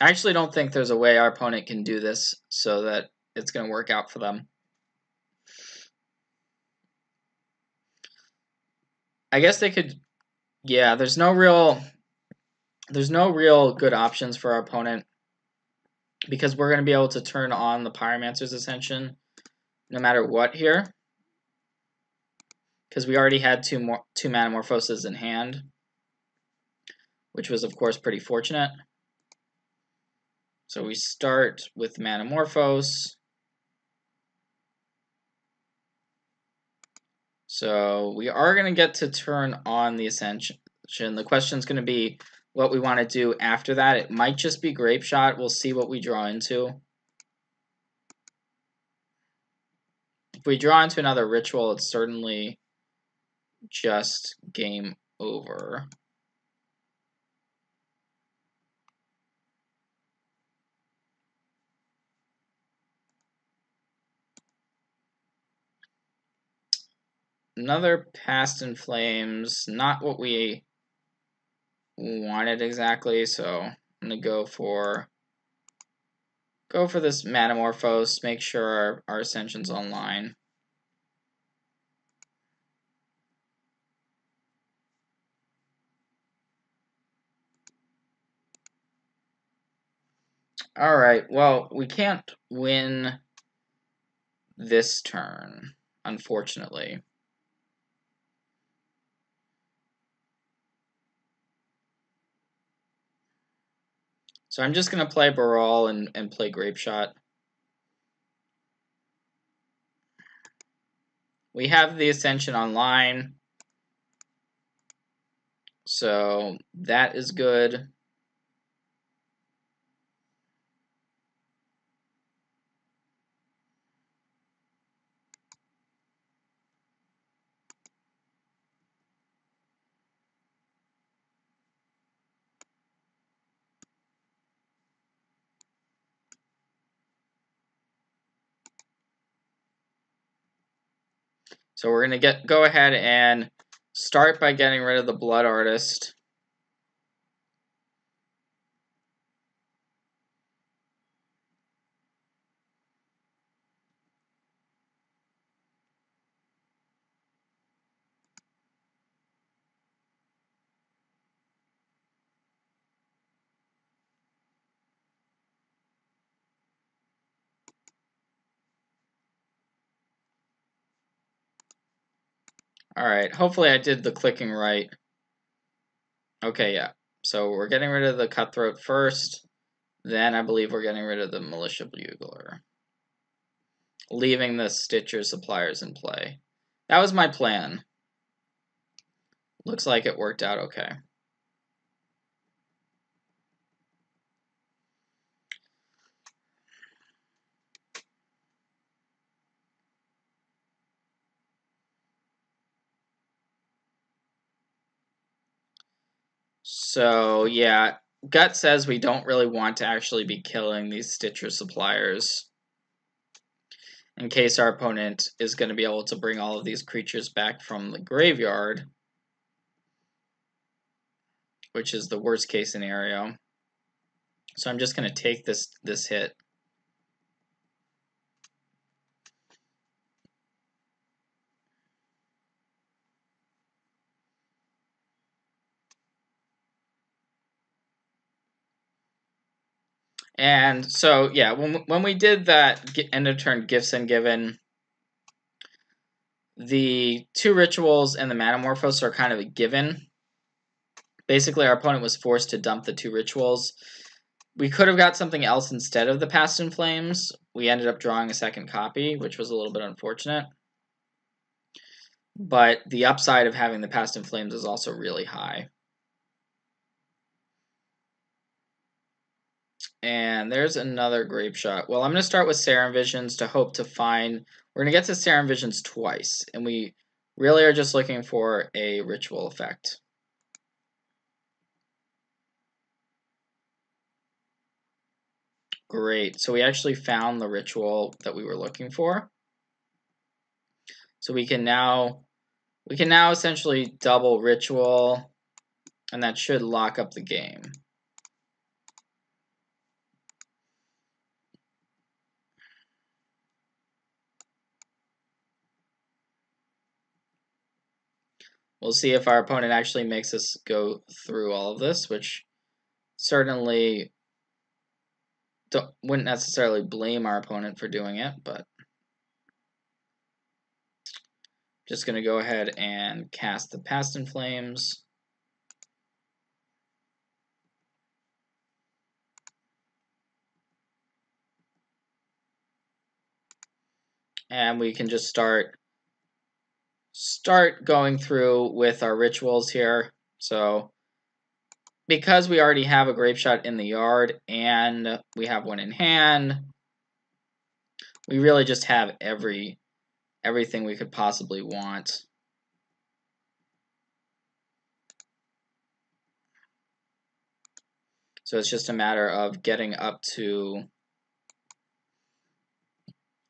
I actually don't think there's a way our opponent can do this so that it's going to work out for them. I guess they could... Yeah, there's no real good options for our opponent, because we're going to be able to turn on the Pyromancer's Ascension no matter what here, because we already had two Manamorphoses in hand, which was, of course, pretty fortunate. So we start with Manamorphose. So we are going to get to turn on the Ascension. The question is going to be what we want to do after that. It might just be Grapeshot. We'll see what we draw into. If we draw into another Ritual, it's certainly just game over. Another Past in Flames, not what we wanted exactly, so I'm gonna go for this Manamorphose, make sure our Ascension's online. Alright, well, we can't win this turn, unfortunately. So I'm just going to play Baral and play Grapeshot. We have the Ascension online, so that is good. So we're going to go ahead and start by getting rid of the Blood Artist. Alright, hopefully I did the clicking right. Okay, yeah. So we're getting rid of the Cutthroat first, then I believe we're getting rid of the Militia Bugler, leaving the Stitcher Suppliers in play. That was my plan. Looks like it worked out okay. So, yeah, Gut says we don't really want to actually be killing these Stitcher Suppliers in case our opponent is going to be able to bring all of these creatures back from the graveyard, which is the worst case scenario. So I'm just going to take this hit. And so, yeah, when we did that end of turn gifts and given, the 2 rituals and the Manamorphose are kind of a given. Basically, our opponent was forced to dump the 2 rituals. We could have got something else instead of the Past in Flames. We ended up drawing a second copy, which was a little bit unfortunate. But the upside of having the Past in Flames is also really high. And there's another Grapeshot. Well, I'm going to start with Serum Visions to hope to find... We're going to get to Serum Visions twice, and we really are just looking for a ritual effect. Great, so we actually found the ritual that we were looking for. So we can now essentially double ritual, and that should lock up the game. We'll see if our opponent actually makes us go through all of this, which certainly wouldn't necessarily blame our opponent for doing it, but just going to go ahead and cast the Past in Flames. And we can just start going through with our rituals here. So because we already have a Grapeshot in the yard and we have one in hand, we really just have everything we could possibly want. So it's just a matter of getting up to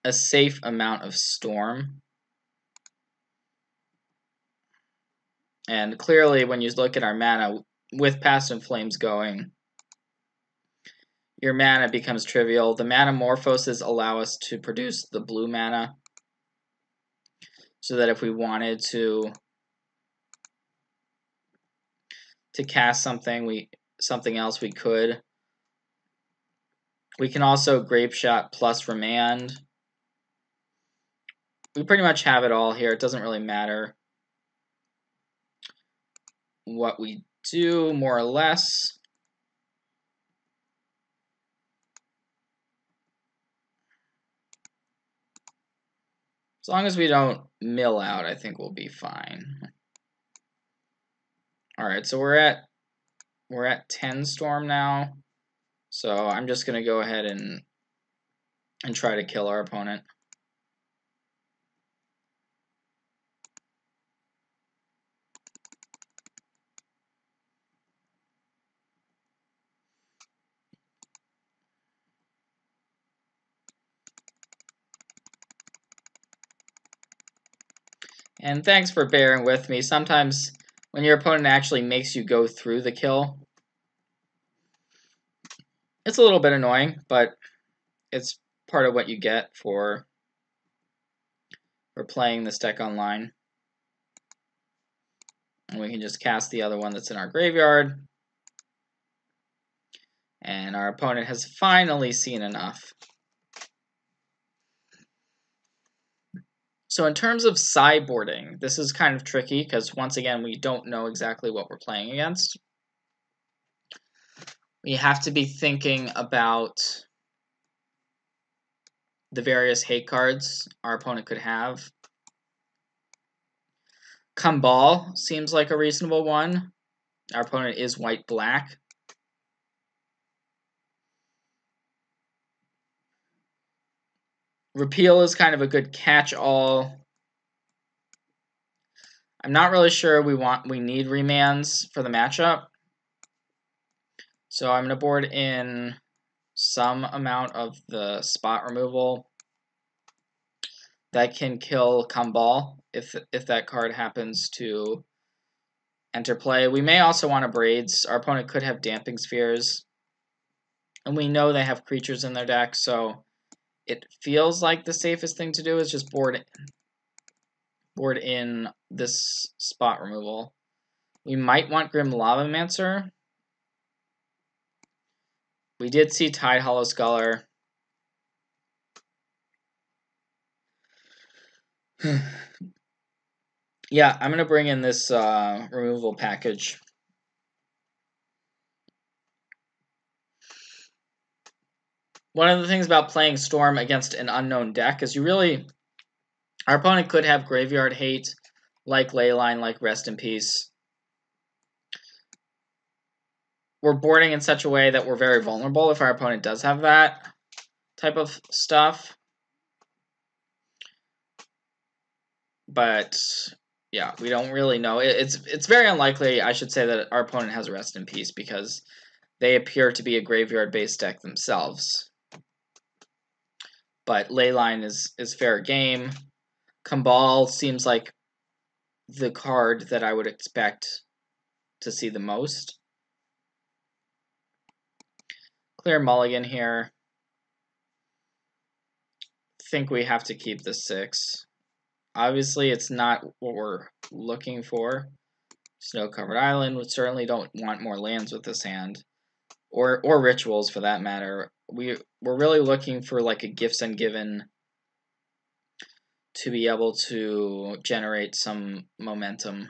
a safe amount of storm. And clearly, when you look at our mana, with Past in Flames going, your mana becomes trivial. The Manamorphoses allow us to produce the blue mana, so that if we wanted to cast something else, we could. We can also Grapeshot plus Remand. We pretty much have it all here. It doesn't really matter what we do, more or less. As long as we don't mill out, I think we'll be fine. Alright, so we're at 10 storm now. So I'm just gonna go ahead and try to kill our opponent. And thanks for bearing with me. Sometimes when your opponent actually makes you go through the kill, it's a little bit annoying, but it's part of what you get for playing this deck online. And we can just cast the other one that's in our graveyard. And our opponent has finally seen enough. So in terms of sideboarding, this is kind of tricky because once again, we don't know exactly what we're playing against. We have to be thinking about the various hate cards our opponent could have. Kumbal seems like a reasonable one. Our opponent is white-black. Repeal is kind of a good catch-all. I'm not really sure we need remands for the matchup. So I'm going to board in some amount of the spot removal that can kill Kumbal if that card happens to enter play. We may also want to Braids. Our opponent could have Damping Spheres. And we know they have creatures in their deck, so it feels like the safest thing to do is just board in this spot removal. We might want Grim Lavamancer. We did see Tide Hollow Scholar. Yeah, I'm going to bring in this removal package. One of the things about playing Storm against an unknown deck is our opponent could have Graveyard Hate, like Leyline, like Rest in Peace. We're boarding in such a way that we're very vulnerable if our opponent does have that type of stuff. But yeah, we don't really know. It's very unlikely, I should say, that our opponent has Rest in Peace because they appear to be a graveyard-based deck themselves. But Leyline is fair game. Kambal seems like the card that I would expect to see the most. Clear mulligan here. Think we have to keep the 6. Obviously, it's not what we're looking for. Snow-covered island. We certainly don't want more lands with this hand, or rituals for that matter. We're really looking for like a Gifts Ungiven to be able to generate some momentum.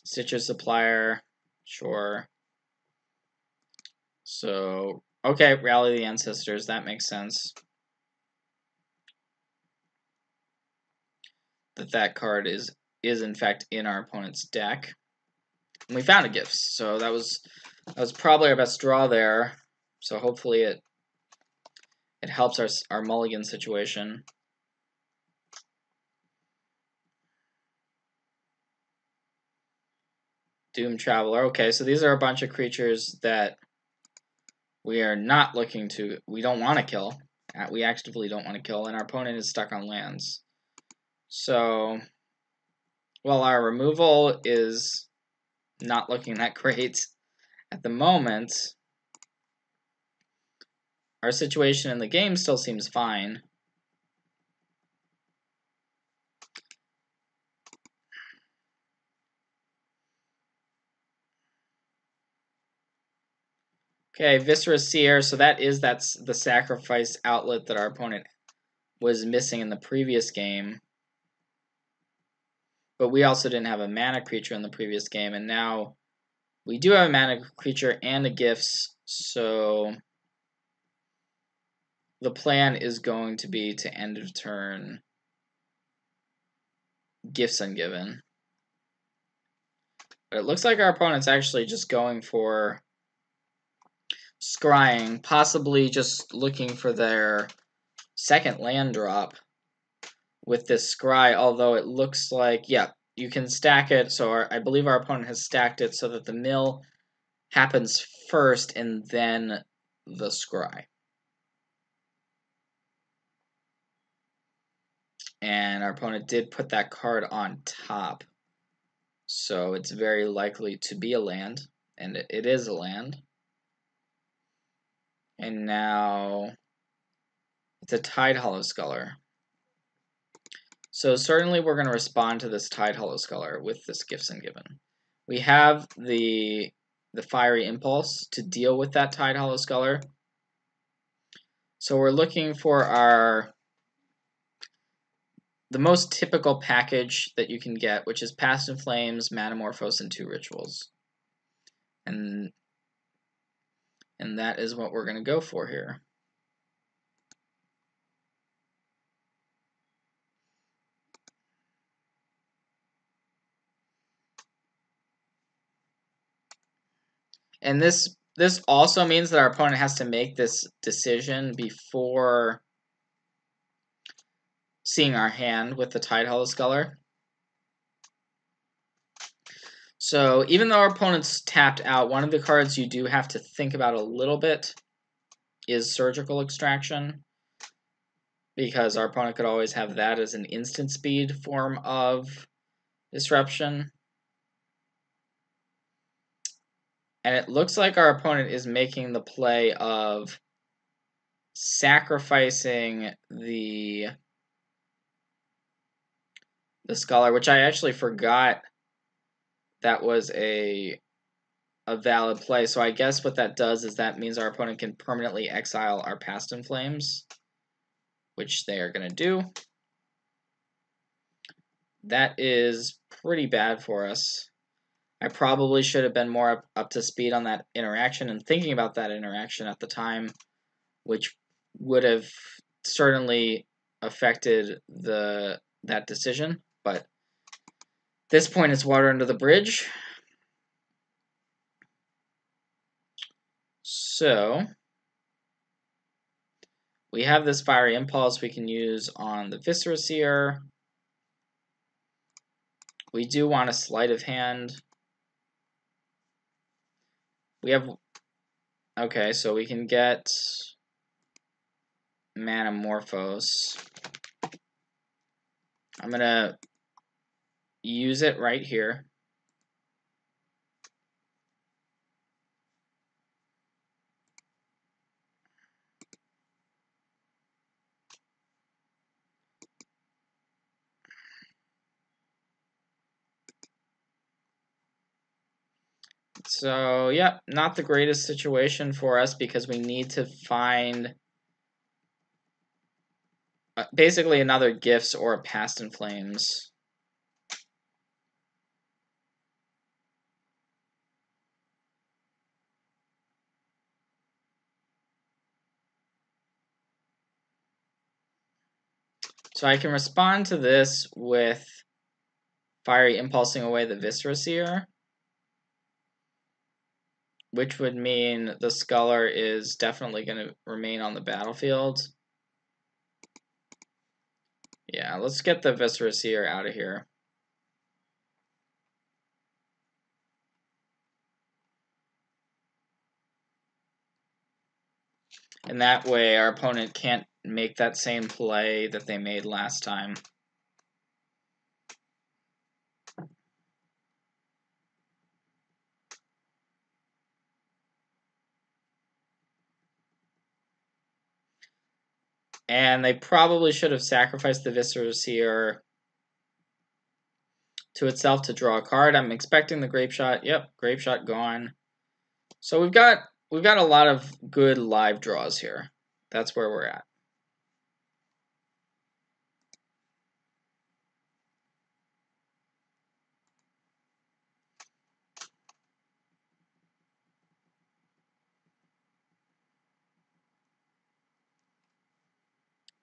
Stitcher Supplier, sure. So, okay, Rally the Ancestors, that makes sense. That card is in fact in our opponent's deck. And we found a Gifts, so that was probably our best draw there. So hopefully it helps our mulligan situation. Doom Traveler. Okay, so these are a bunch of creatures that we are not looking to. We don't want to kill. We actively don't want to kill, and our opponent is stuck on lands. So, well, our removal is not looking that great at the moment. Our situation in the game still seems fine. Okay, Viscera Seer, so that's the sacrifice outlet that our opponent was missing in the previous game. But we also didn't have a mana creature in the previous game, and now we do have a mana creature and a Gifts, so the plan is going to be to end of turn Gifts Ungiven. But it looks like our opponent's actually just going for scrying, possibly just looking for their second land drop with this scry, although it looks like, yeah, you can stack it, so I believe our opponent has stacked it so that the mill happens first and then the scry. And our opponent did put that card on top, so it's very likely to be a land, and it is a land. And now it's a Tide Hollow Scholar. So certainly we're going to respond to this Tide Hollow Scholar with this Gifts Ungiven. We have the Fiery Impulse to deal with that Tide Hollow Scholar. So we're looking for the most typical package that you can get, which is Past in Flames, Manamorphose, and 2 Rituals. And that is what we're going to go for here. And this also means that our opponent has to make this decision before seeing our hand with the Tide Hollow Scholar. So even though our opponent's tapped out, one of the cards you do have to think about a little bit is Surgical Extraction, because our opponent could always have that as an instant speed form of disruption. And it looks like our opponent is making the play of sacrificing the Scholar, which I actually forgot that was a a valid play. So I guess what that does is that means our opponent can permanently exile our Past in Flames, which they are going to do. That is pretty bad for us. I probably should have been more up to speed on that interaction and thinking about that interaction at the time, which would have certainly affected that decision. But at this point, it's water under the bridge. So we have this Fiery Impulse we can use on the Viscera Seer. We do want a Sleight of Hand. We have... Okay, so we can get Manamorphose. I'm going to use it right here. So, yeah, not the greatest situation for us because we need to find basically another Gifts or a Past in Flames. So I can respond to this with Fiery Impulsing away the Viscera Seer, which would mean the Sculler is definitely going to remain on the battlefield. Yeah, let's get the Viscera Seer out of here. And that way our opponent can't make that same play that they made last time. And they probably should have sacrificed the Viscera Seer to itself to draw a card. I'm expecting the Grapeshot. Yep, Grapeshot gone. So we've got a lot of good live draws here. That's where we're at.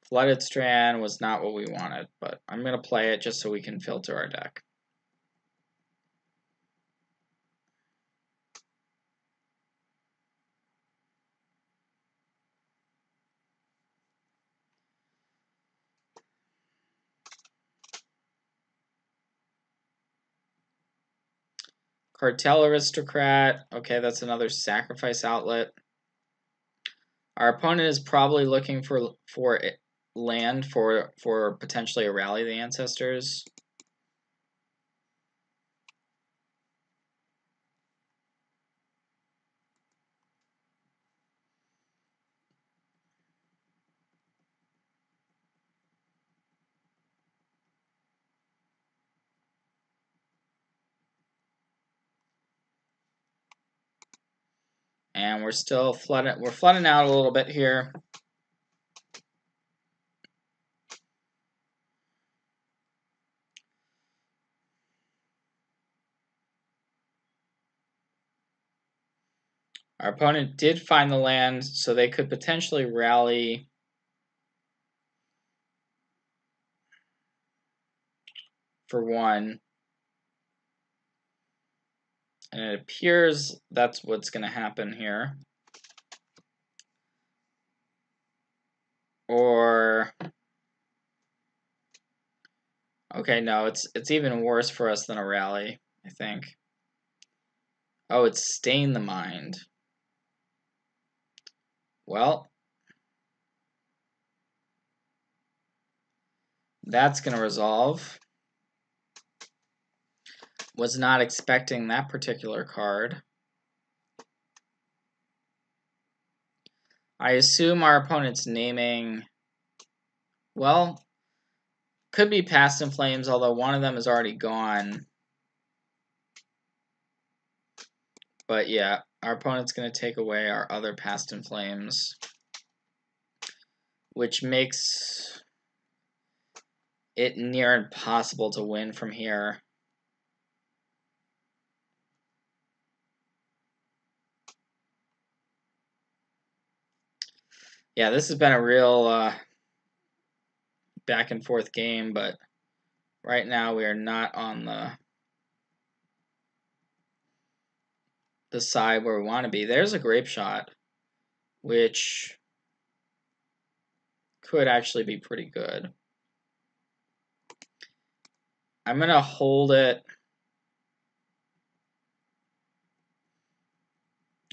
Flooded Strand was not what we wanted, but I'm going to play it just so we can filter our deck. Cartel Aristocrat. Okay, that's another sacrifice outlet. Our opponent is probably looking for land for potentially a Rally the Ancestors. And we're still flooding. We're flooding out a little bit here. Our opponent did find the land, so they could potentially rally for one. And it appears that's what's going to happen here. Or... Okay, no, it's even worse for us than a rally, I think. Oh, it's Stain the Mind. Well, that's going to resolve. Was not expecting that particular card. I assume our opponent's naming... Well, could be Past in Flames, although one of them is already gone. But yeah, our opponent's going to take away our other Past in Flames, which makes it near impossible to win from here. Yeah, this has been a real back and forth game, but right now we are not on the side where we want to be. There's a Grapeshot, which could actually be pretty good. I'm going to hold it.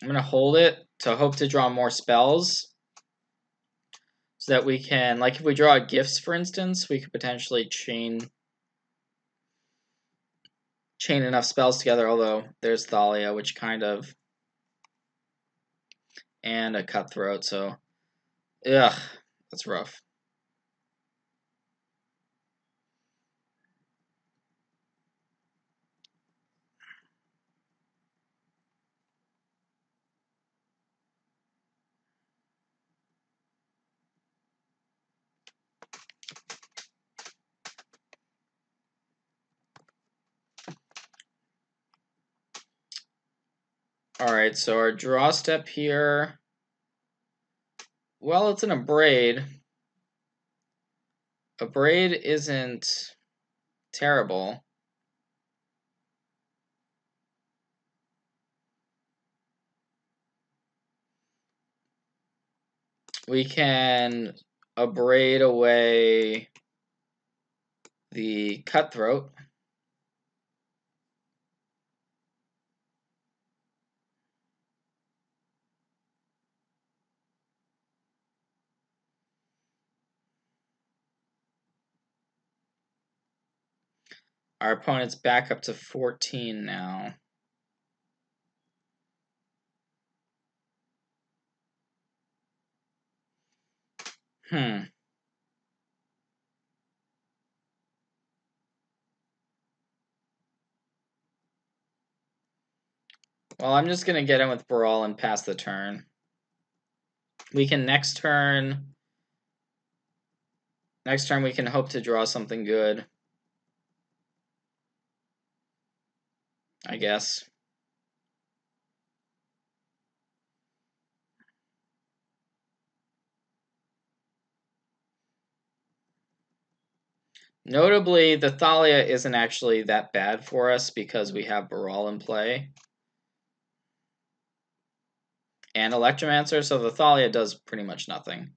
I'm going to hold it to hope to draw more spells so that we can, like if we draw gifts, for instance, we could potentially chain enough spells together, although there's Thalia, which kind of, and a Cutthroat, so, ugh, that's rough. Alright, so our draw step here, well, it's an Abrade. Abrade isn't terrible. We can Abrade away the Cutthroat. Our opponent's back up to 14 now. Well, I'm just going to get in with Baral and pass the turn. We can next turn we can hope to draw something good, I guess. Notably, the Thalia isn't actually that bad for us because we have Baral in play. And Electromancer, so the Thalia does pretty much nothing.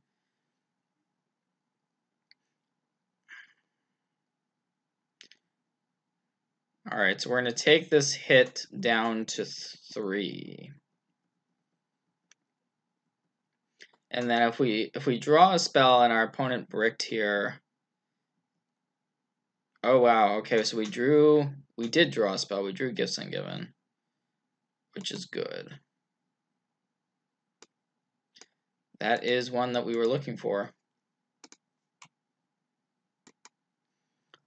Alright, so we're going to take this hit down to 3. And then if we draw a spell and our opponent bricked here... Oh wow, okay, so we did draw a spell, we drew Gifts Ungiven, which is good. That is one that we were looking for.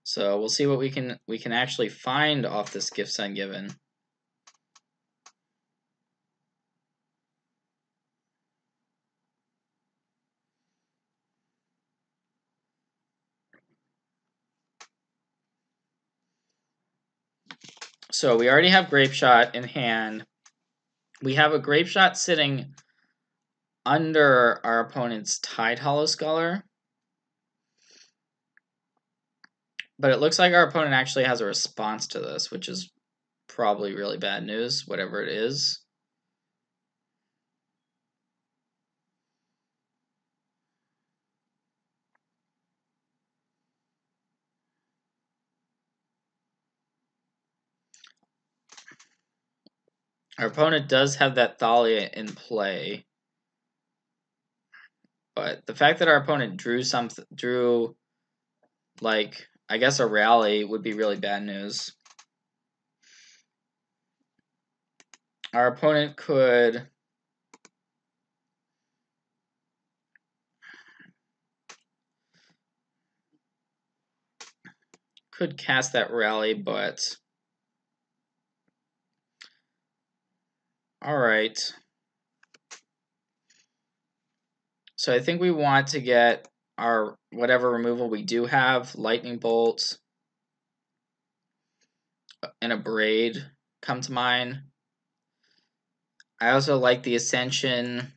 So we'll see what we can actually find off this Gifts Ungiven. So we already have Grapeshot in hand. We have a Grapeshot sitting under our opponent's Tide Hollow Sculler. But it looks like our opponent actually has a response to this, which is probably really bad news, whatever it is. Our opponent does have that Thalia in play. But the fact that our opponent drew like, I guess a rally would be really bad news. Our opponent could cast that rally, but All right. So I think we want to get our whatever removal we do have, lightning bolt and a braid come to mind. I also like the Ascension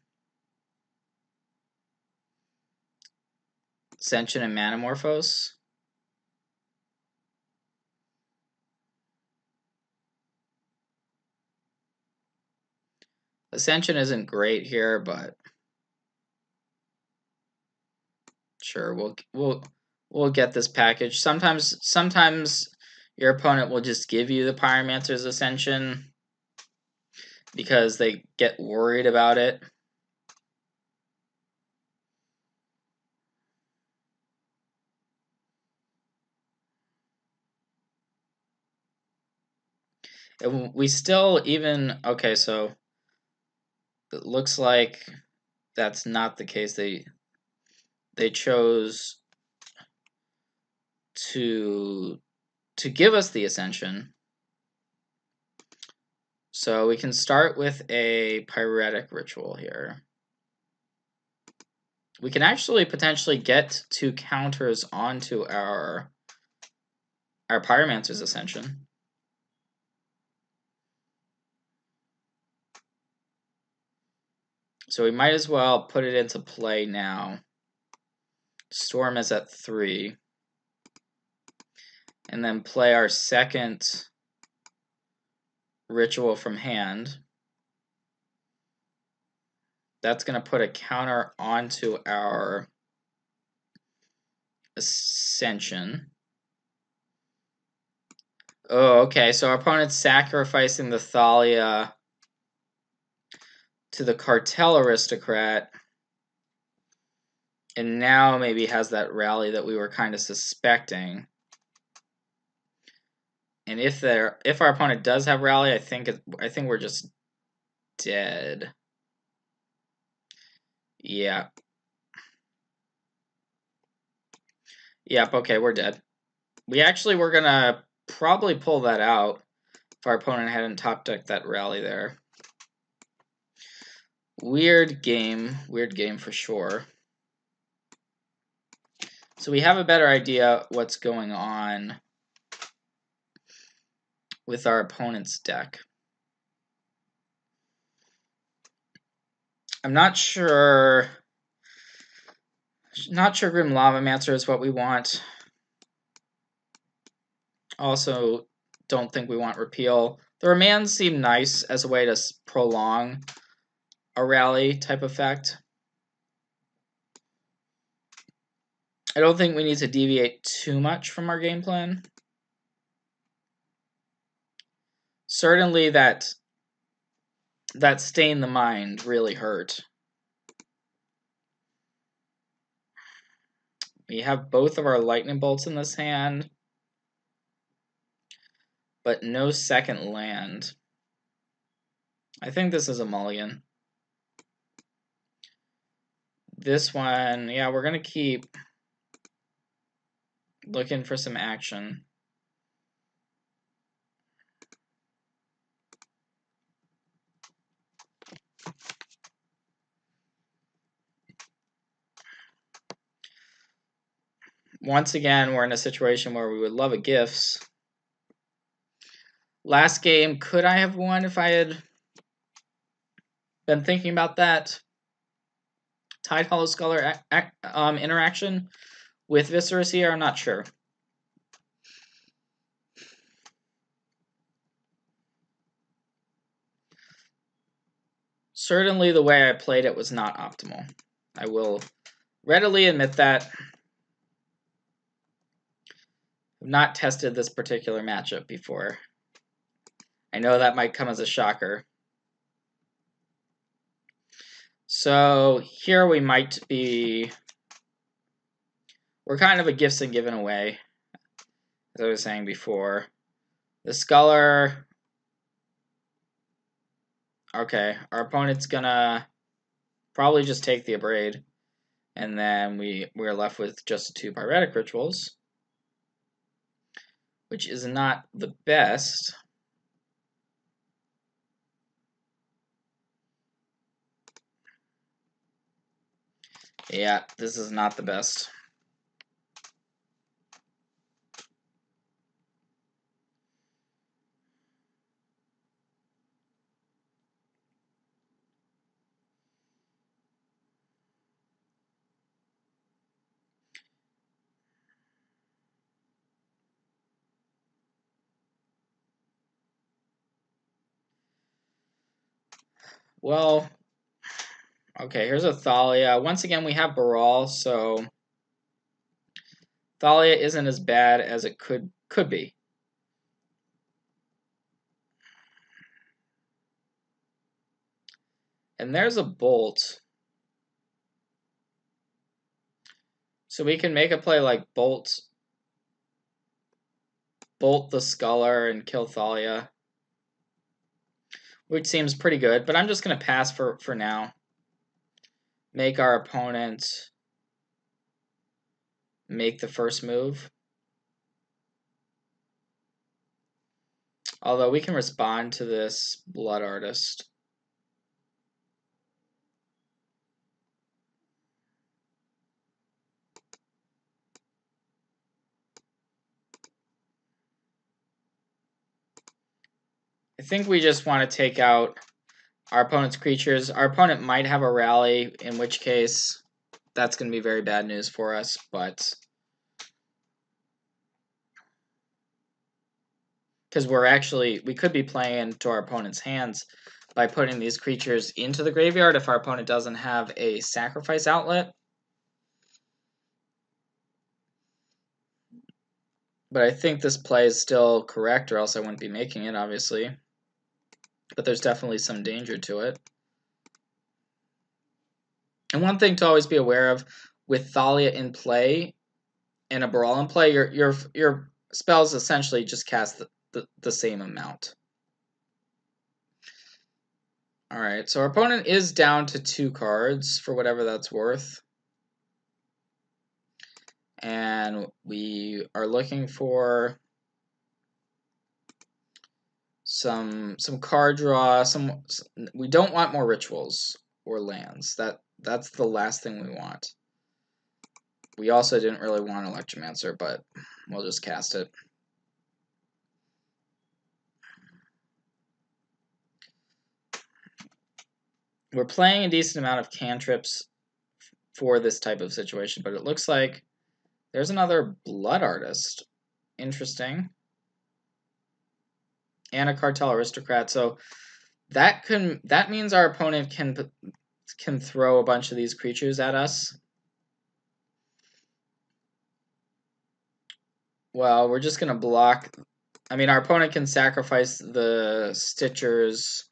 and Manamorphose. Ascension isn't great here, but sure, we'll get this package. Sometimes your opponent will just give you the Pyromancer's Ascension because they get worried about it. And we still even okay, so it looks like that's not the case. They chose to give us the Ascension. So we can start with a Pyretic Ritual here. We can actually potentially get 2 counters onto our Pyromancer's Ascension. So we might as well put it into play now. Storm is at 3. And then play our second Ritual from hand. That's going to put a counter onto our Ascension. Oh, okay. So our opponent's sacrificing the Thalia to the Cartel Aristocrat. And now maybe has that rally that we were kind of suspecting. And if our opponent does have rally, I think we're just dead. Yeah. Yep, okay, we're dead. We actually were gonna probably pull that out if our opponent hadn't top decked that rally there. Weird game for sure. So we have a better idea what's going on with our opponent's deck. I'm not sure Grim Lavamancer is what we want. Also, don't think we want repeal. The remands seem nice as a way to prolong a rally type effect. I don't think we need to deviate too much from our game plan. Certainly that Stain the Mind really hurt. We have both of our lightning bolts in this hand, but no second land. I think this is a mulligan. This one, yeah, we're going to keep looking for some action. Once again, we're in a situation where we would love a gifts. Last game, could I have won if I had been thinking about that Tide Hollow Scholar interaction with Viscerus here? I'm not sure. Certainly the way I played it was not optimal. I will readily admit that. I've not tested this particular matchup before. I know that might come as a shocker. So here we might be... We're kind of a gifts and given away, as I was saying before. The Scholar... Okay, our opponent's gonna probably just take the Abrade. And then we're left with just 2 Pyretic Rituals, which is not the best. Yeah, this is not the best. Well, okay, here's a Thalia. Once again, we have Baral, so Thalia isn't as bad as it could be. And there's a Bolt. So we can make a play like Bolt the Sculler and kill Thalia, which seems pretty good, but I'm just going to pass for now. Make our opponent make the first move. Although we can respond to this Blood Artist. I think we just want to take out our opponent's creatures. Our opponent might have a rally, in which case that's going to be very bad news for us, but because we could be playing into our opponent's hands by putting these creatures into the graveyard if our opponent doesn't have a sacrifice outlet. But I think this play is still correct, or else I wouldn't be making it, obviously. But there's definitely some danger to it. And one thing to always be aware of, with Thalia in play and a Baral in play, your spells essentially just cast the same amount. Alright, so our opponent is down to 2 cards, for whatever that's worth. And we are looking for some card draw. We don't want more rituals or lands. That's the last thing we want. We also didn't really want Electromancer, but we'll just cast it. We're playing a decent amount of cantrips for this type of situation, but it looks like there's another Blood Artist. Interesting. And a Cartel Aristocrat. So that means our opponent can throw a bunch of these creatures at us. Well, we're just gonna block. I mean, our opponent can sacrifice the Stitcher's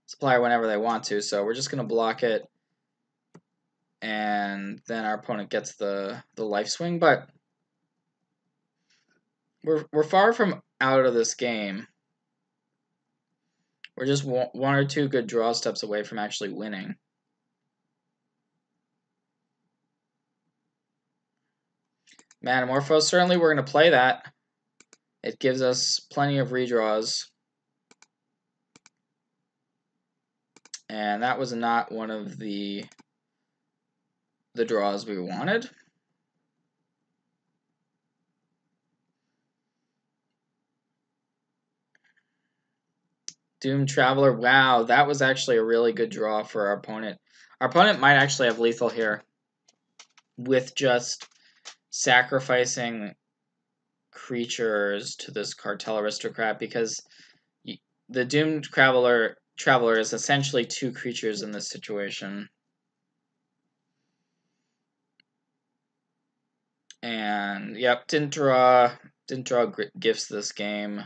Supplier whenever they want to, so we're just gonna block it, and then our opponent gets the life swing. But we're far from out of this game. We're just one or two good draw steps away from actually winning. Manamorphose, certainly we're going to play that. It gives us plenty of redraws. And that was not one of the draws we wanted. Doom Traveler, wow, that was actually a really good draw for our opponent. Our opponent might actually have lethal here with just sacrificing creatures to this Cartel Aristocrat, because the Doomed Traveler is essentially 2 creatures in this situation. And yep, didn't draw gifts this game.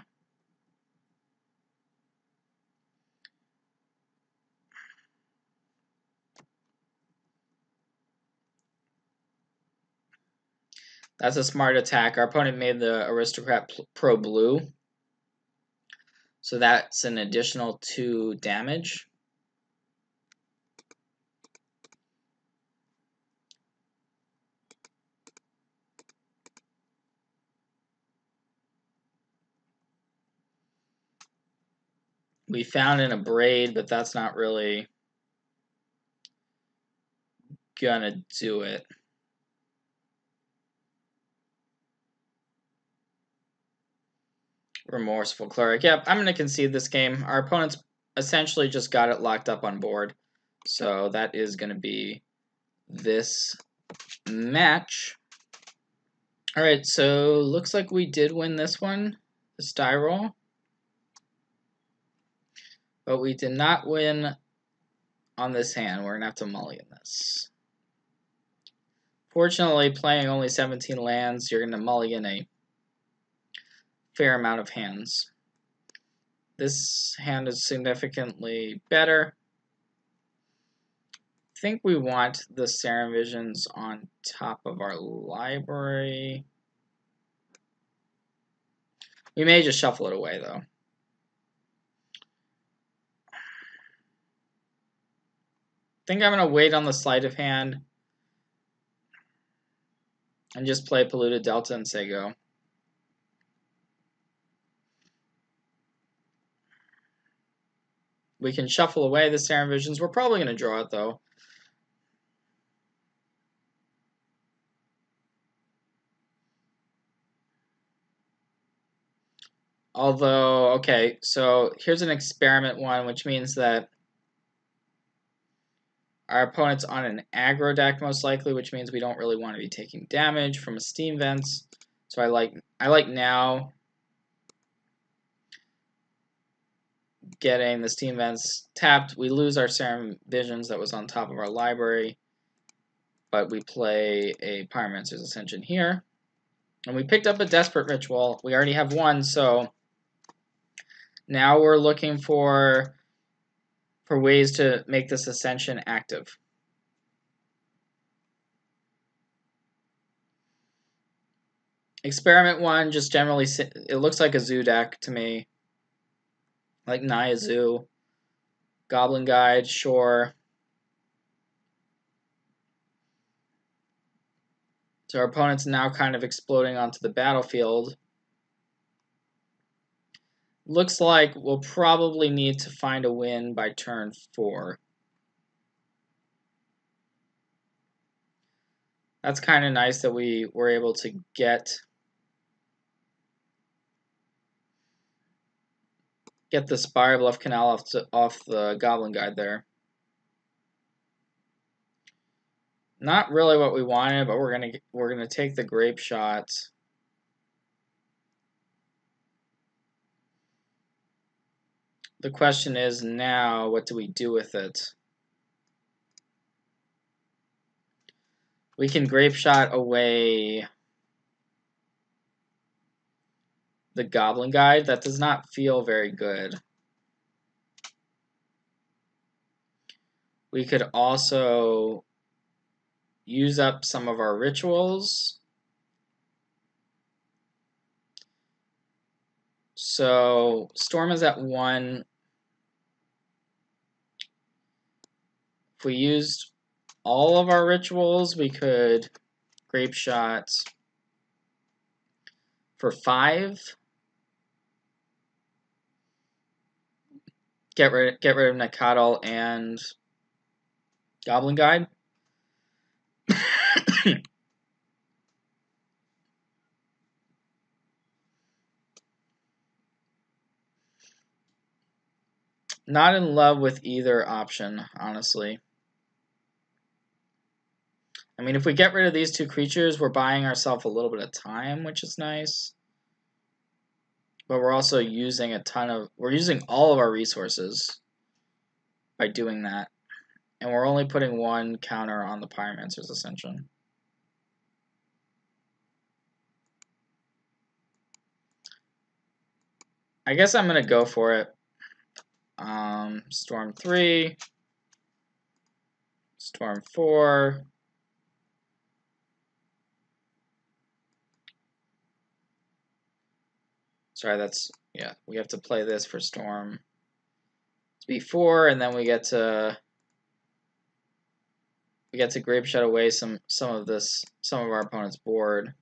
That's a smart attack. Our opponent made the Aristocrat pro blue, so that's an additional 2 damage. We found an Abrade, but that's not really gonna do it. Remorseful Cleric. Yep, I'm gonna concede this game. Our opponents essentially just got it locked up on board. So that is gonna be this match. Alright, so looks like we did win this one, this die roll. But we did not win on this hand. We're gonna have to mulligan this. Fortunately, playing only 17 lands, you're gonna mulligan a fair amount of hands. This hand is significantly better. I think we want the Serum Visions on top of our library. We may just shuffle it away, though. I think I'm going to wait on the sleight of hand and just play Polluted Delta and say go. We can shuffle away the Serum Visions. We're probably going to draw it, though. Although, okay, so here's an experiment one, which means that our opponent's on an aggro deck most likely, which means we don't really want to be taking damage from a Steam Vents. So I like now getting the Steam Vents tapped. We lose our Serum Visions that was on top of our library, but we play a Pyromancer's Ascension here. And we picked up a Desperate Ritual. We already have one, so now we're looking for ways to make this Ascension active. Experiment one, just generally, it looks like a zoo deck to me. Like Naya Zoo. Goblin Guide, sure. So our opponent's now kind of exploding onto the battlefield. Looks like we'll probably need to find a win by turn 4. That's kind of nice that we were able to get the Spire Bluff Canal off the Goblin Guide there. Not really what we wanted, but we're gonna take the Grapeshot. The question is now, what do we do with it? We can Grapeshot away the Goblin Guide. That does not feel very good. We could also use up some of our rituals. So Storm is at 1. If we used all of our rituals, we could Grapeshot for 5. Get rid of Nakadal and Goblin Guide. Not in love with either option, honestly. I mean, if we get rid of these 2 creatures, we're buying ourselves a little bit of time, which is nice. But we're also using we're using all of our resources by doing that. And we're only putting 1 counter on the Pyromancer's Ascension. I guess I'm going to go for it. Storm 3. Storm 4. Sorry, yeah, we have to play this for Storm. It's B4, and then we get to Grapeshot away some of our opponent's board.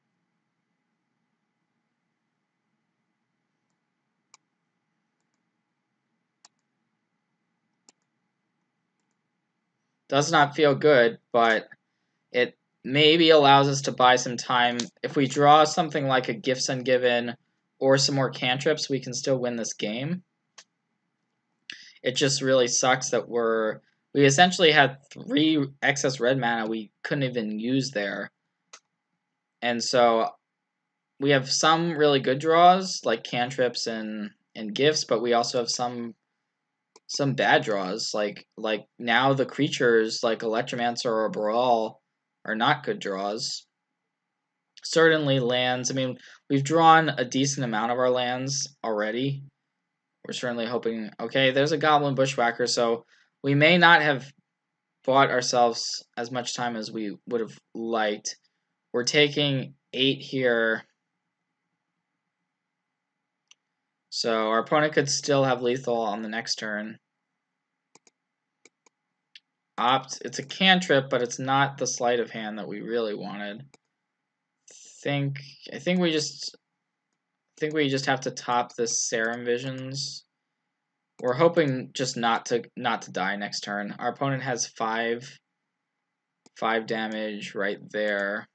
Does not feel good, but it maybe allows us to buy some time. If we draw something like a Gifts Ungiven or some more cantrips, we can still win this game. It just really sucks that we essentially had 3 excess red mana we couldn't even use there. And so we have some really good draws, like cantrips and gifts, but we also have some bad draws. Like now the creatures like Electromancer or Baral are not good draws. Certainly lands. I mean, we've drawn a decent amount of our lands already. We're certainly hoping. Okay, there's a Goblin Bushwhacker, so we may not have bought ourselves as much time as we would have liked. We're taking 8 here. So our opponent could still have lethal on the next turn. It's a cantrip, but it's not the sleight of hand that we really wanted. I think we just have to top this Serum Visions. We're hoping just not to die next turn. Our opponent has 5 damage right there.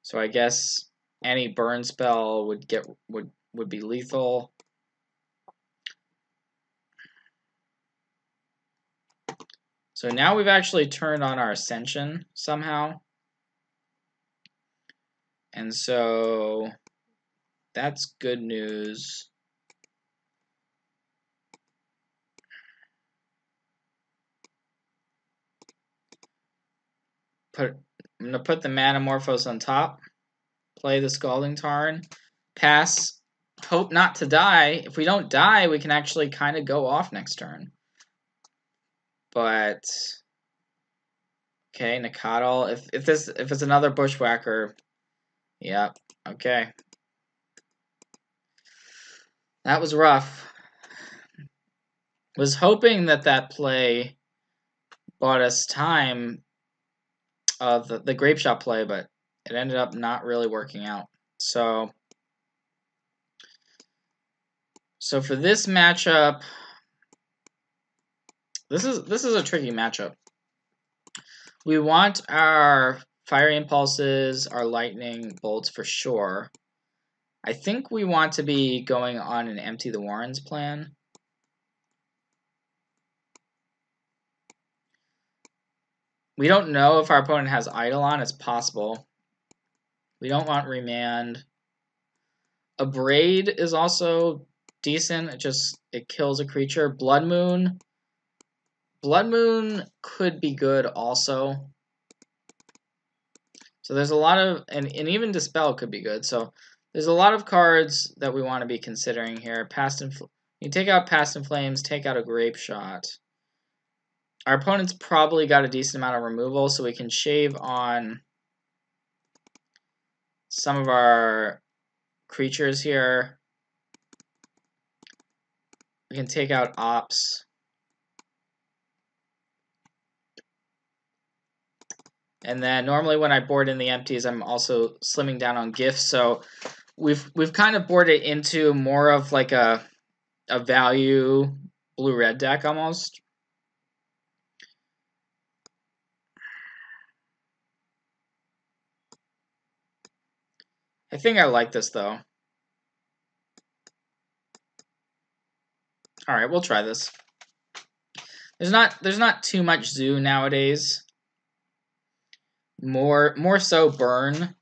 So I guess any burn spell would be lethal. So now we've actually turned on our Ascension somehow. And so that's good news. I'm going to put the Manamorphose on top. Play the Scalding Tarn. Pass. Hope not to die. If we don't die, we can actually kind of go off next turn. But okay, Nakadal. If it's another Bushwhacker, yeah, okay. That was rough. Was hoping that play bought us time of the Grapeshot play, but it ended up not really working out. So for this matchup, this is a tricky matchup. We want our Fiery Impulses, our Lightning Bolts for sure. I think we want to be going on an Empty the Warrens plan. We don't know if our opponent has Eidolon. It's possible. We don't want Remand. Abrade is also decent. It kills a creature. Blood Moon. Blood Moon could be good also. So there's a lot of, and even Dispel could be good. So there's a lot of cards that we want to be considering here. You take out Past in Flames, take out a Grapeshot. Our opponent's probably got a decent amount of removal, so we can shave on some of our creatures here. We can take out Ops. And then normally when I board in the empties, I'm also slimming down on gifts. So we've kind of boarded into more of like a value blue-red deck almost. I think I like this though. All right, we'll try this. There's not too much zoo nowadays. More so burn.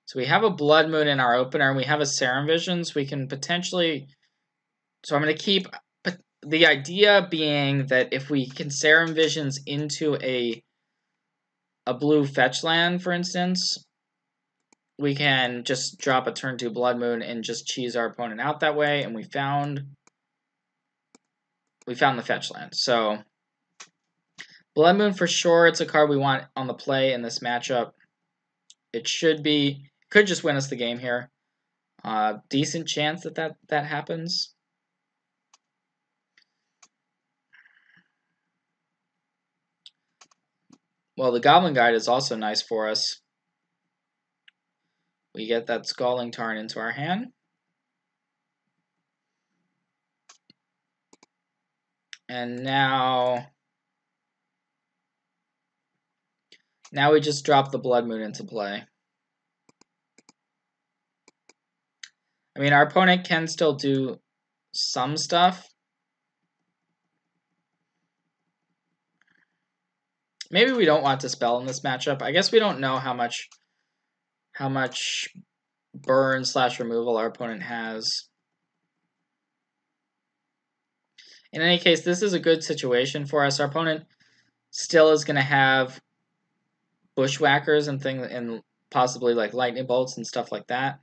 So we have a Blood Moon in our opener, and we have a Serum Visions. We can potentially. So I'm going to keep the idea being that if we can Serum Visions into a blue fetch land, for instance, we can just drop a turn 2 Blood Moon and just cheese our opponent out that way. And we found the fetch land. So Blood Moon for sure. It's a card we want on the play in this matchup. It could just win us the game here. Decent chance that happens. Well, the Goblin Guide is also nice for us. We get that Scalding Tarn into our hand. And now we just drop the Blood Moon into play. I mean, our opponent can still do some stuff. Maybe we don't want to spell in this matchup. I guess we don't know how much burn / removal our opponent has. In any case, this is a good situation for us. Our opponent still is going to have bushwhackers and things, and possibly like lightning bolts and stuff like that.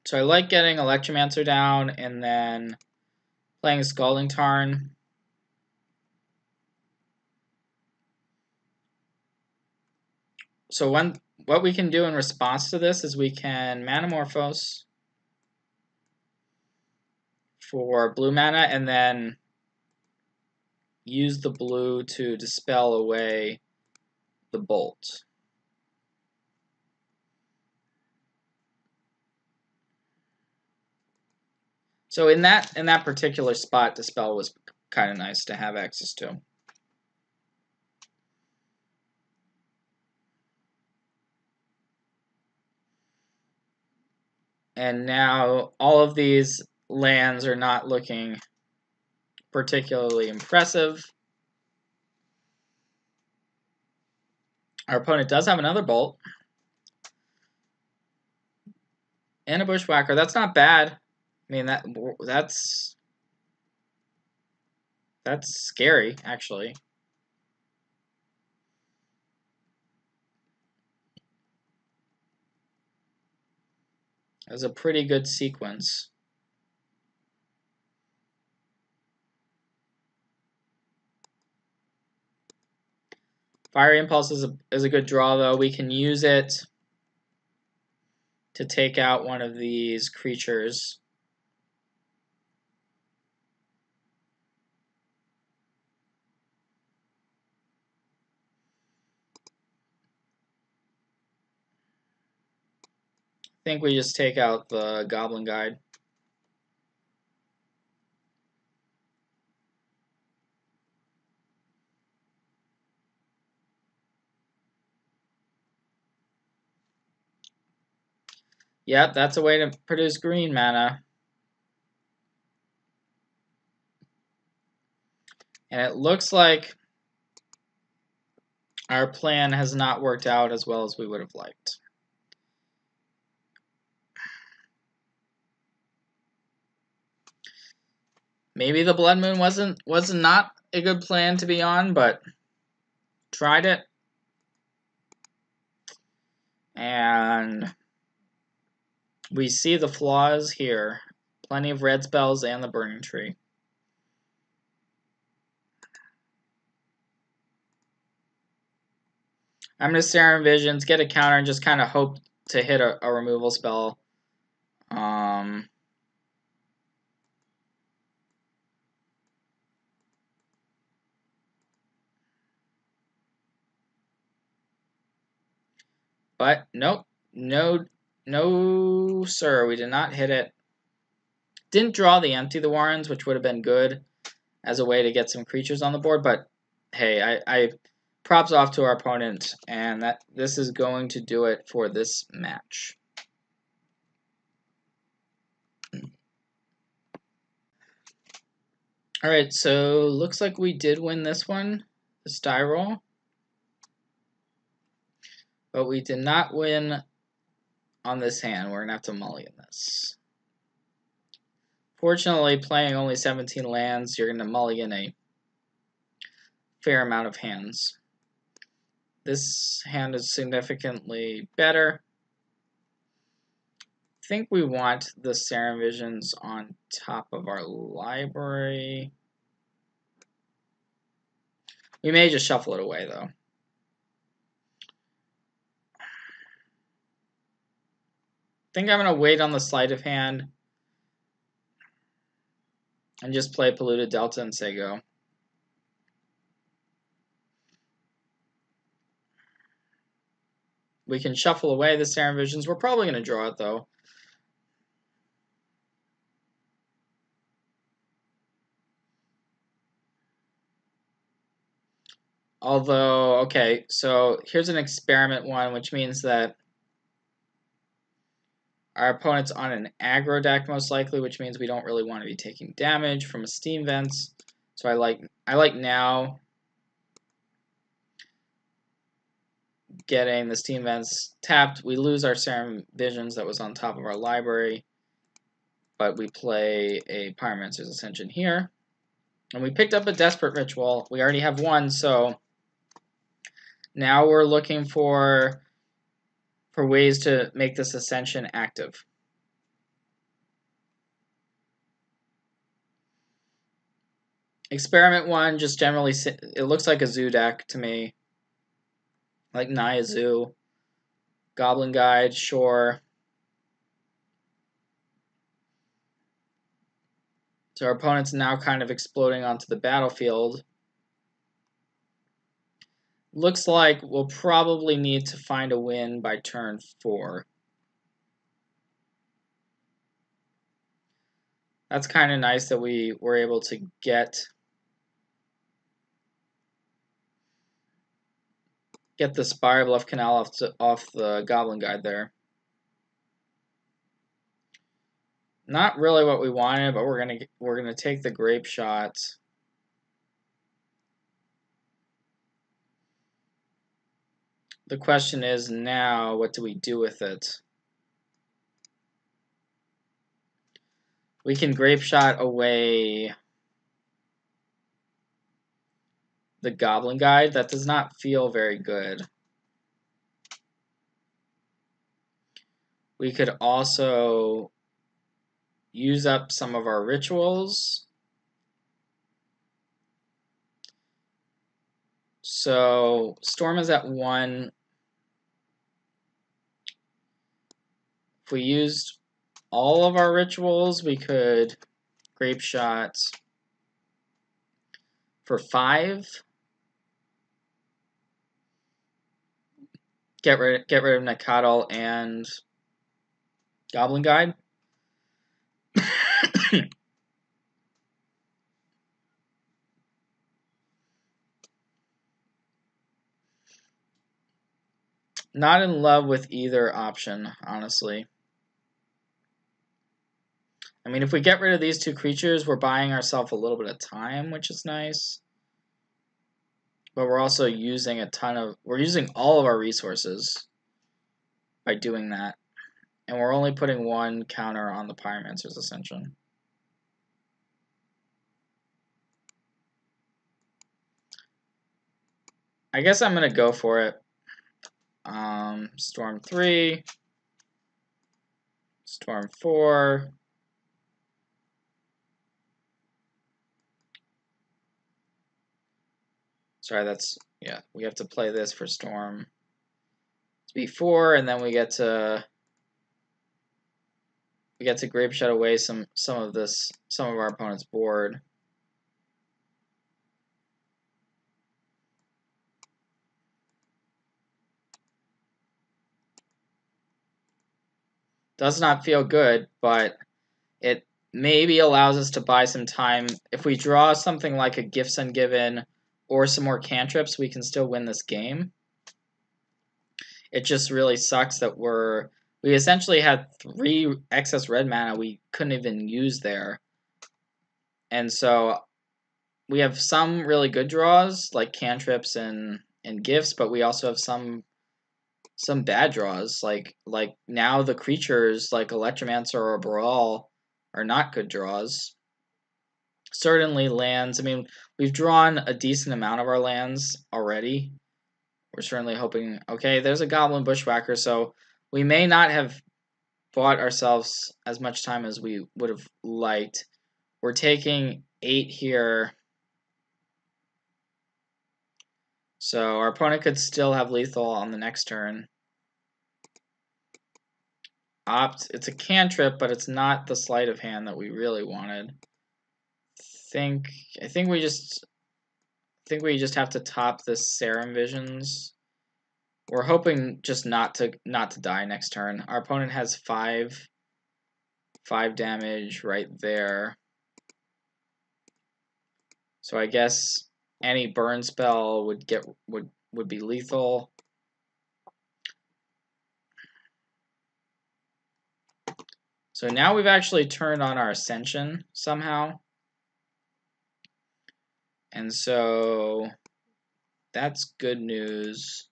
So I like getting Electromancer down and then playing Scalding Tarn. So what we can do in response to this is we can Manamorphose for blue mana and then use the blue to dispel away the bolt. So in that particular spot, dispel was kind of nice to have access to. And now all of these lands are not looking particularly impressive. Our opponent does have another bolt. And a bushwhacker. That's not bad. I mean, that's scary, actually. It was a pretty good sequence. Fire Impulse is a good draw, though. We can use it to take out one of these creatures. I think we just take out the Goblin Guide. Yep, that's a way to produce green mana. And it looks like our plan has not worked out as well as we would have liked. Maybe the Blood Moon was not a good plan to be on, but tried it. And we see the flaws here. Plenty of red spells and the Burning Tree. I'm going to Serum Visions, get a counter, and just kind of hope to hit a removal spell. But nope, no, sir, we did not hit it. Didn't draw the Empty the Warrens, which would have been good as a way to get some creatures on the board. But hey, I props off to our opponent, and that this is going to do it for this match. All right, so looks like we did win this one, this die roll. But we did not win on this hand. We're going to have to mulligan this. Fortunately, playing only 17 lands, you're going to mulligan a fair amount of hands. This hand is significantly better. I think we want the Serum Visions on top of our library. We may just shuffle it away, though. I think I'm going to wait on the sleight of hand and just play Polluted Delta and say go. We can shuffle away the Serum Visions. We're probably going to draw it, though. Although, okay, so here's an experiment one, which means that our opponent's on an aggro deck, most likely, which means we don't really want to be taking damage from a Steam Vents. So I like now getting the Steam Vents tapped. We lose our Serum Visions that was on top of our library, but we play a Pyromancer's Ascension here. And we picked up a Desperate Ritual. We already have one, so now we're looking for ways to make this Ascension active. Experiment one, just generally, it looks like a zoo deck to me. Like Naya Zoo. Goblin Guide, sure. So our opponent's now kind of exploding onto the battlefield. Looks like we'll probably need to find a win by turn 4. That's kind of nice that we were able to get the Spire Bluff Canal off the Goblin Guide there. Not really what we wanted, but we're gonna take the Grapeshot. The question is now, what do we do with it? We can Grapeshot away the Goblin Guide. That does not feel very good. We could also use up some of our rituals. So Storm is at 1. If we used all of our rituals, we could Grapeshot for 5. Get rid of Nakadal and Goblin Guide. Not in love with either option, honestly. I mean, if we get rid of these 2 creatures, we're buying ourselves a little bit of time, which is nice. But we're also using we're using all of our resources by doing that. And we're only putting 1 counter on the Pyromancer's Ascension. I guess I'm going to go for it. Storm 3. Storm 4. Sorry, yeah, we have to play this for Storm. It's B4, and then we get to Grapeshot away some of our opponent's board. Does not feel good, but it maybe allows us to buy some time. If we draw something like a Gifts Ungiven or some more cantrips, we can still win this game. It just really sucks that we essentially had 3 excess red mana we couldn't even use there. And so we have some really good draws, like cantrips and gifts, but we also have some bad draws, like now the creatures like Electromancer or Baral are not good draws. Certainly lands, I mean, we've drawn a decent amount of our lands already. We're certainly hoping, okay, there's a Goblin Bushwhacker, so we may not have bought ourselves as much time as we would have liked. We're taking 8 here. So our opponent could still have lethal on the next turn. It's a cantrip, but it's not the sleight of hand that we really wanted. I think we just have to top this Serum Visions. We're hoping just not to die next turn. Our opponent has 5 damage right there. So I guess any burn spell would be lethal. So now we've actually turned on our Ascension somehow. And so that's good news.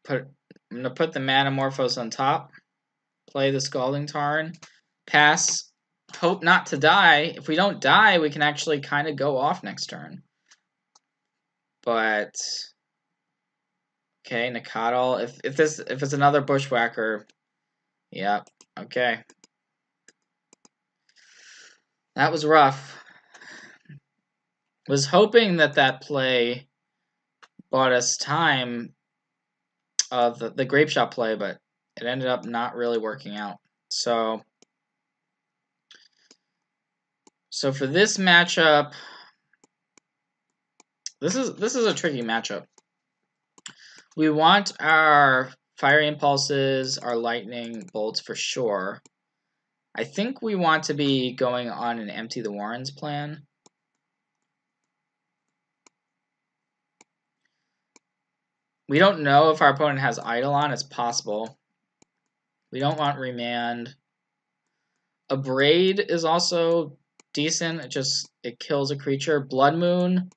I'm going to put the Manamorphose on top. Play the Scalding Tarn. Pass. Hope not to die. If we don't die, we can actually kind of go off next turn. But okay, Nakadal. If it's another Bushwhacker, yeah, okay. That was rough. Was hoping that play bought us time of the Grapeshot play, but it ended up not really working out. So for this matchup, this is a tricky matchup. We want our Fiery Impulses, our Lightning Bolts for sure. I think we want to be going on an Empty the Warrens plan. We don't know if our opponent has Eidolon. It's possible. We don't want Remand. Abrade is also decent. It kills a creature. Blood Moon.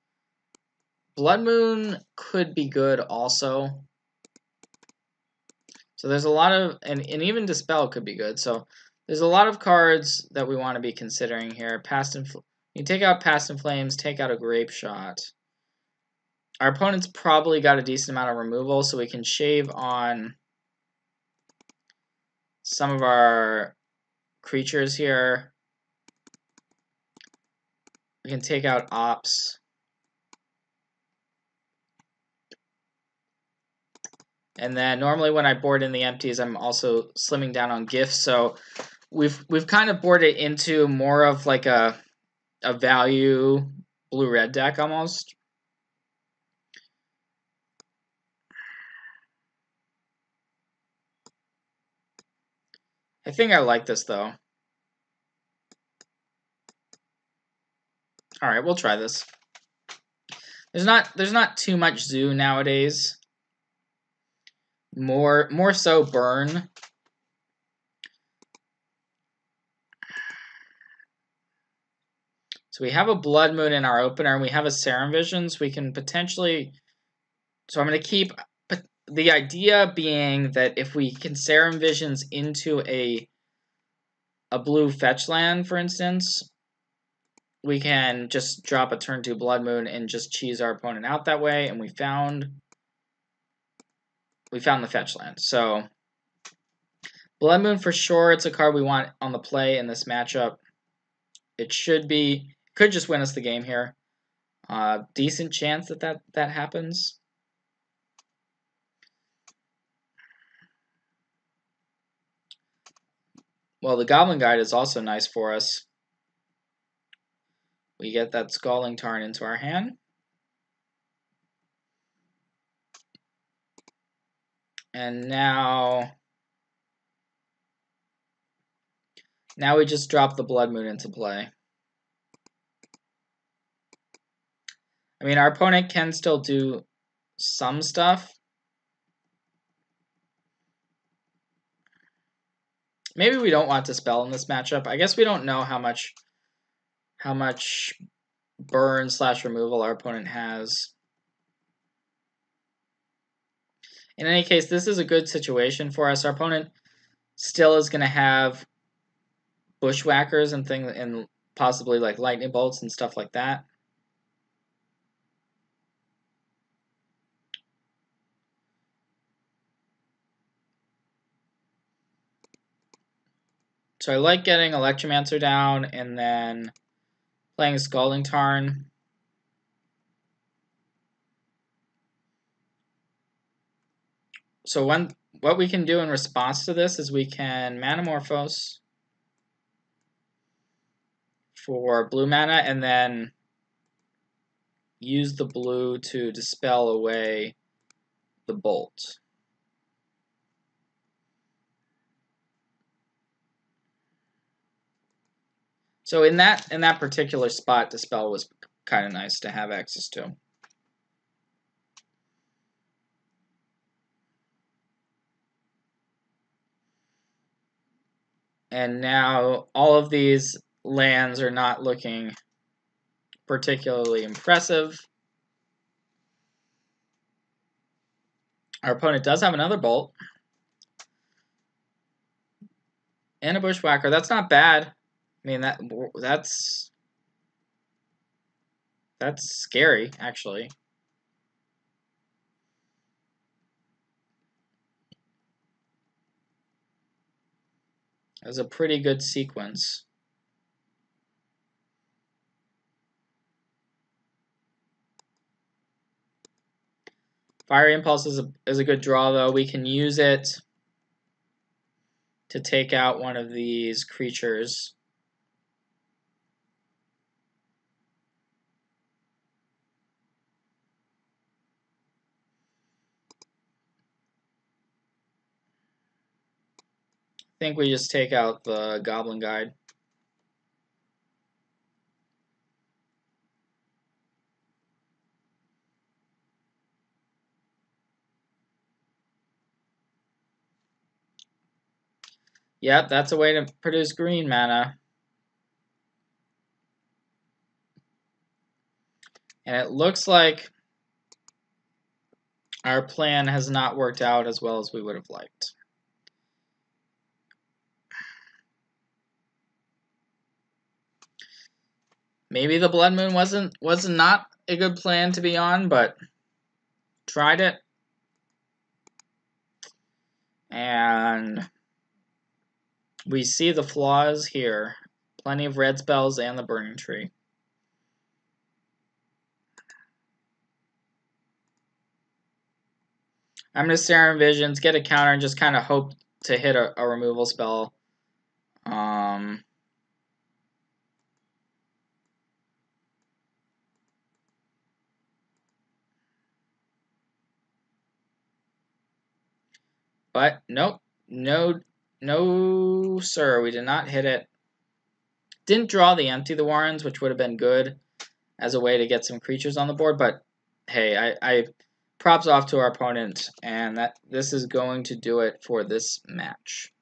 Blood Moon could be good also. So there's a lot of, and even Dispel could be good. So there's a lot of cards that we want to be considering here. You take out Past in Flames, take out a Grapeshot. Our opponent's probably got a decent amount of removal, so we can shave on some of our creatures here. We can take out Ops. And then normally when I board in the empties, I'm also slimming down on gifts. So we've kind of boarded into more of like a value blue-red deck almost. I think I like this though. All right, we'll try this. There's not too much zoo nowadays. More so burn. So we have a Blood Moon in our opener, and we have a Serum Vision, so we can potentially. So I'm going to keep the idea being that if we can Serum Visions into a blue fetch land, for instance, we can just drop a turn 2 Blood Moon and just cheese our opponent out that way, and we found the fetch land. So Blood Moon for sure, it's a card we want on the play in this matchup. It could just win us the game here. Decent chance that happens. Well, the Goblin Guide is also nice for us. We get that Scalding Tarn into our hand. And now we just drop the Blood Moon into play. I mean, our opponent can still do some stuff. Maybe we don't want to Dispel in this matchup. I guess we don't know how much burn / removal our opponent has. In any case, this is a good situation for us. Our opponent still is going to have Bushwhackers and things, and possibly like Lightning Bolts and stuff like that. So I like getting Electromancer down and then playing Scalding Tarn. So what we can do in response to this is we can Manamorphose, for blue mana, and then use the blue to dispel away the bolt. So in that particular spot, dispel was kind of nice to have access to. And now all of these lands are not looking particularly impressive. Our opponent does have another bolt. And a bushwhacker. That's not bad. I mean, that's scary, actually. That was a pretty good sequence. Fire Impulse is a good draw, though. We can use it to take out one of these creatures. I think we just take out the Goblin Guide. Yep, that's a way to produce green mana. And it looks like our plan has not worked out as well as we would have liked. Maybe the Blood Moon was not a good plan to be on, but tried it. And we see the flaws here. Plenty of red spells and the Burning Tree. I'm going to Serum Visions, get a counter, and just kind of hope to hit a removal spell. But nope, no, sir, we did not hit it. Didn't draw the Empty the Warrens, which would have been good as a way to get some creatures on the board. But hey, I props off to our opponent, and this is going to do it for this match.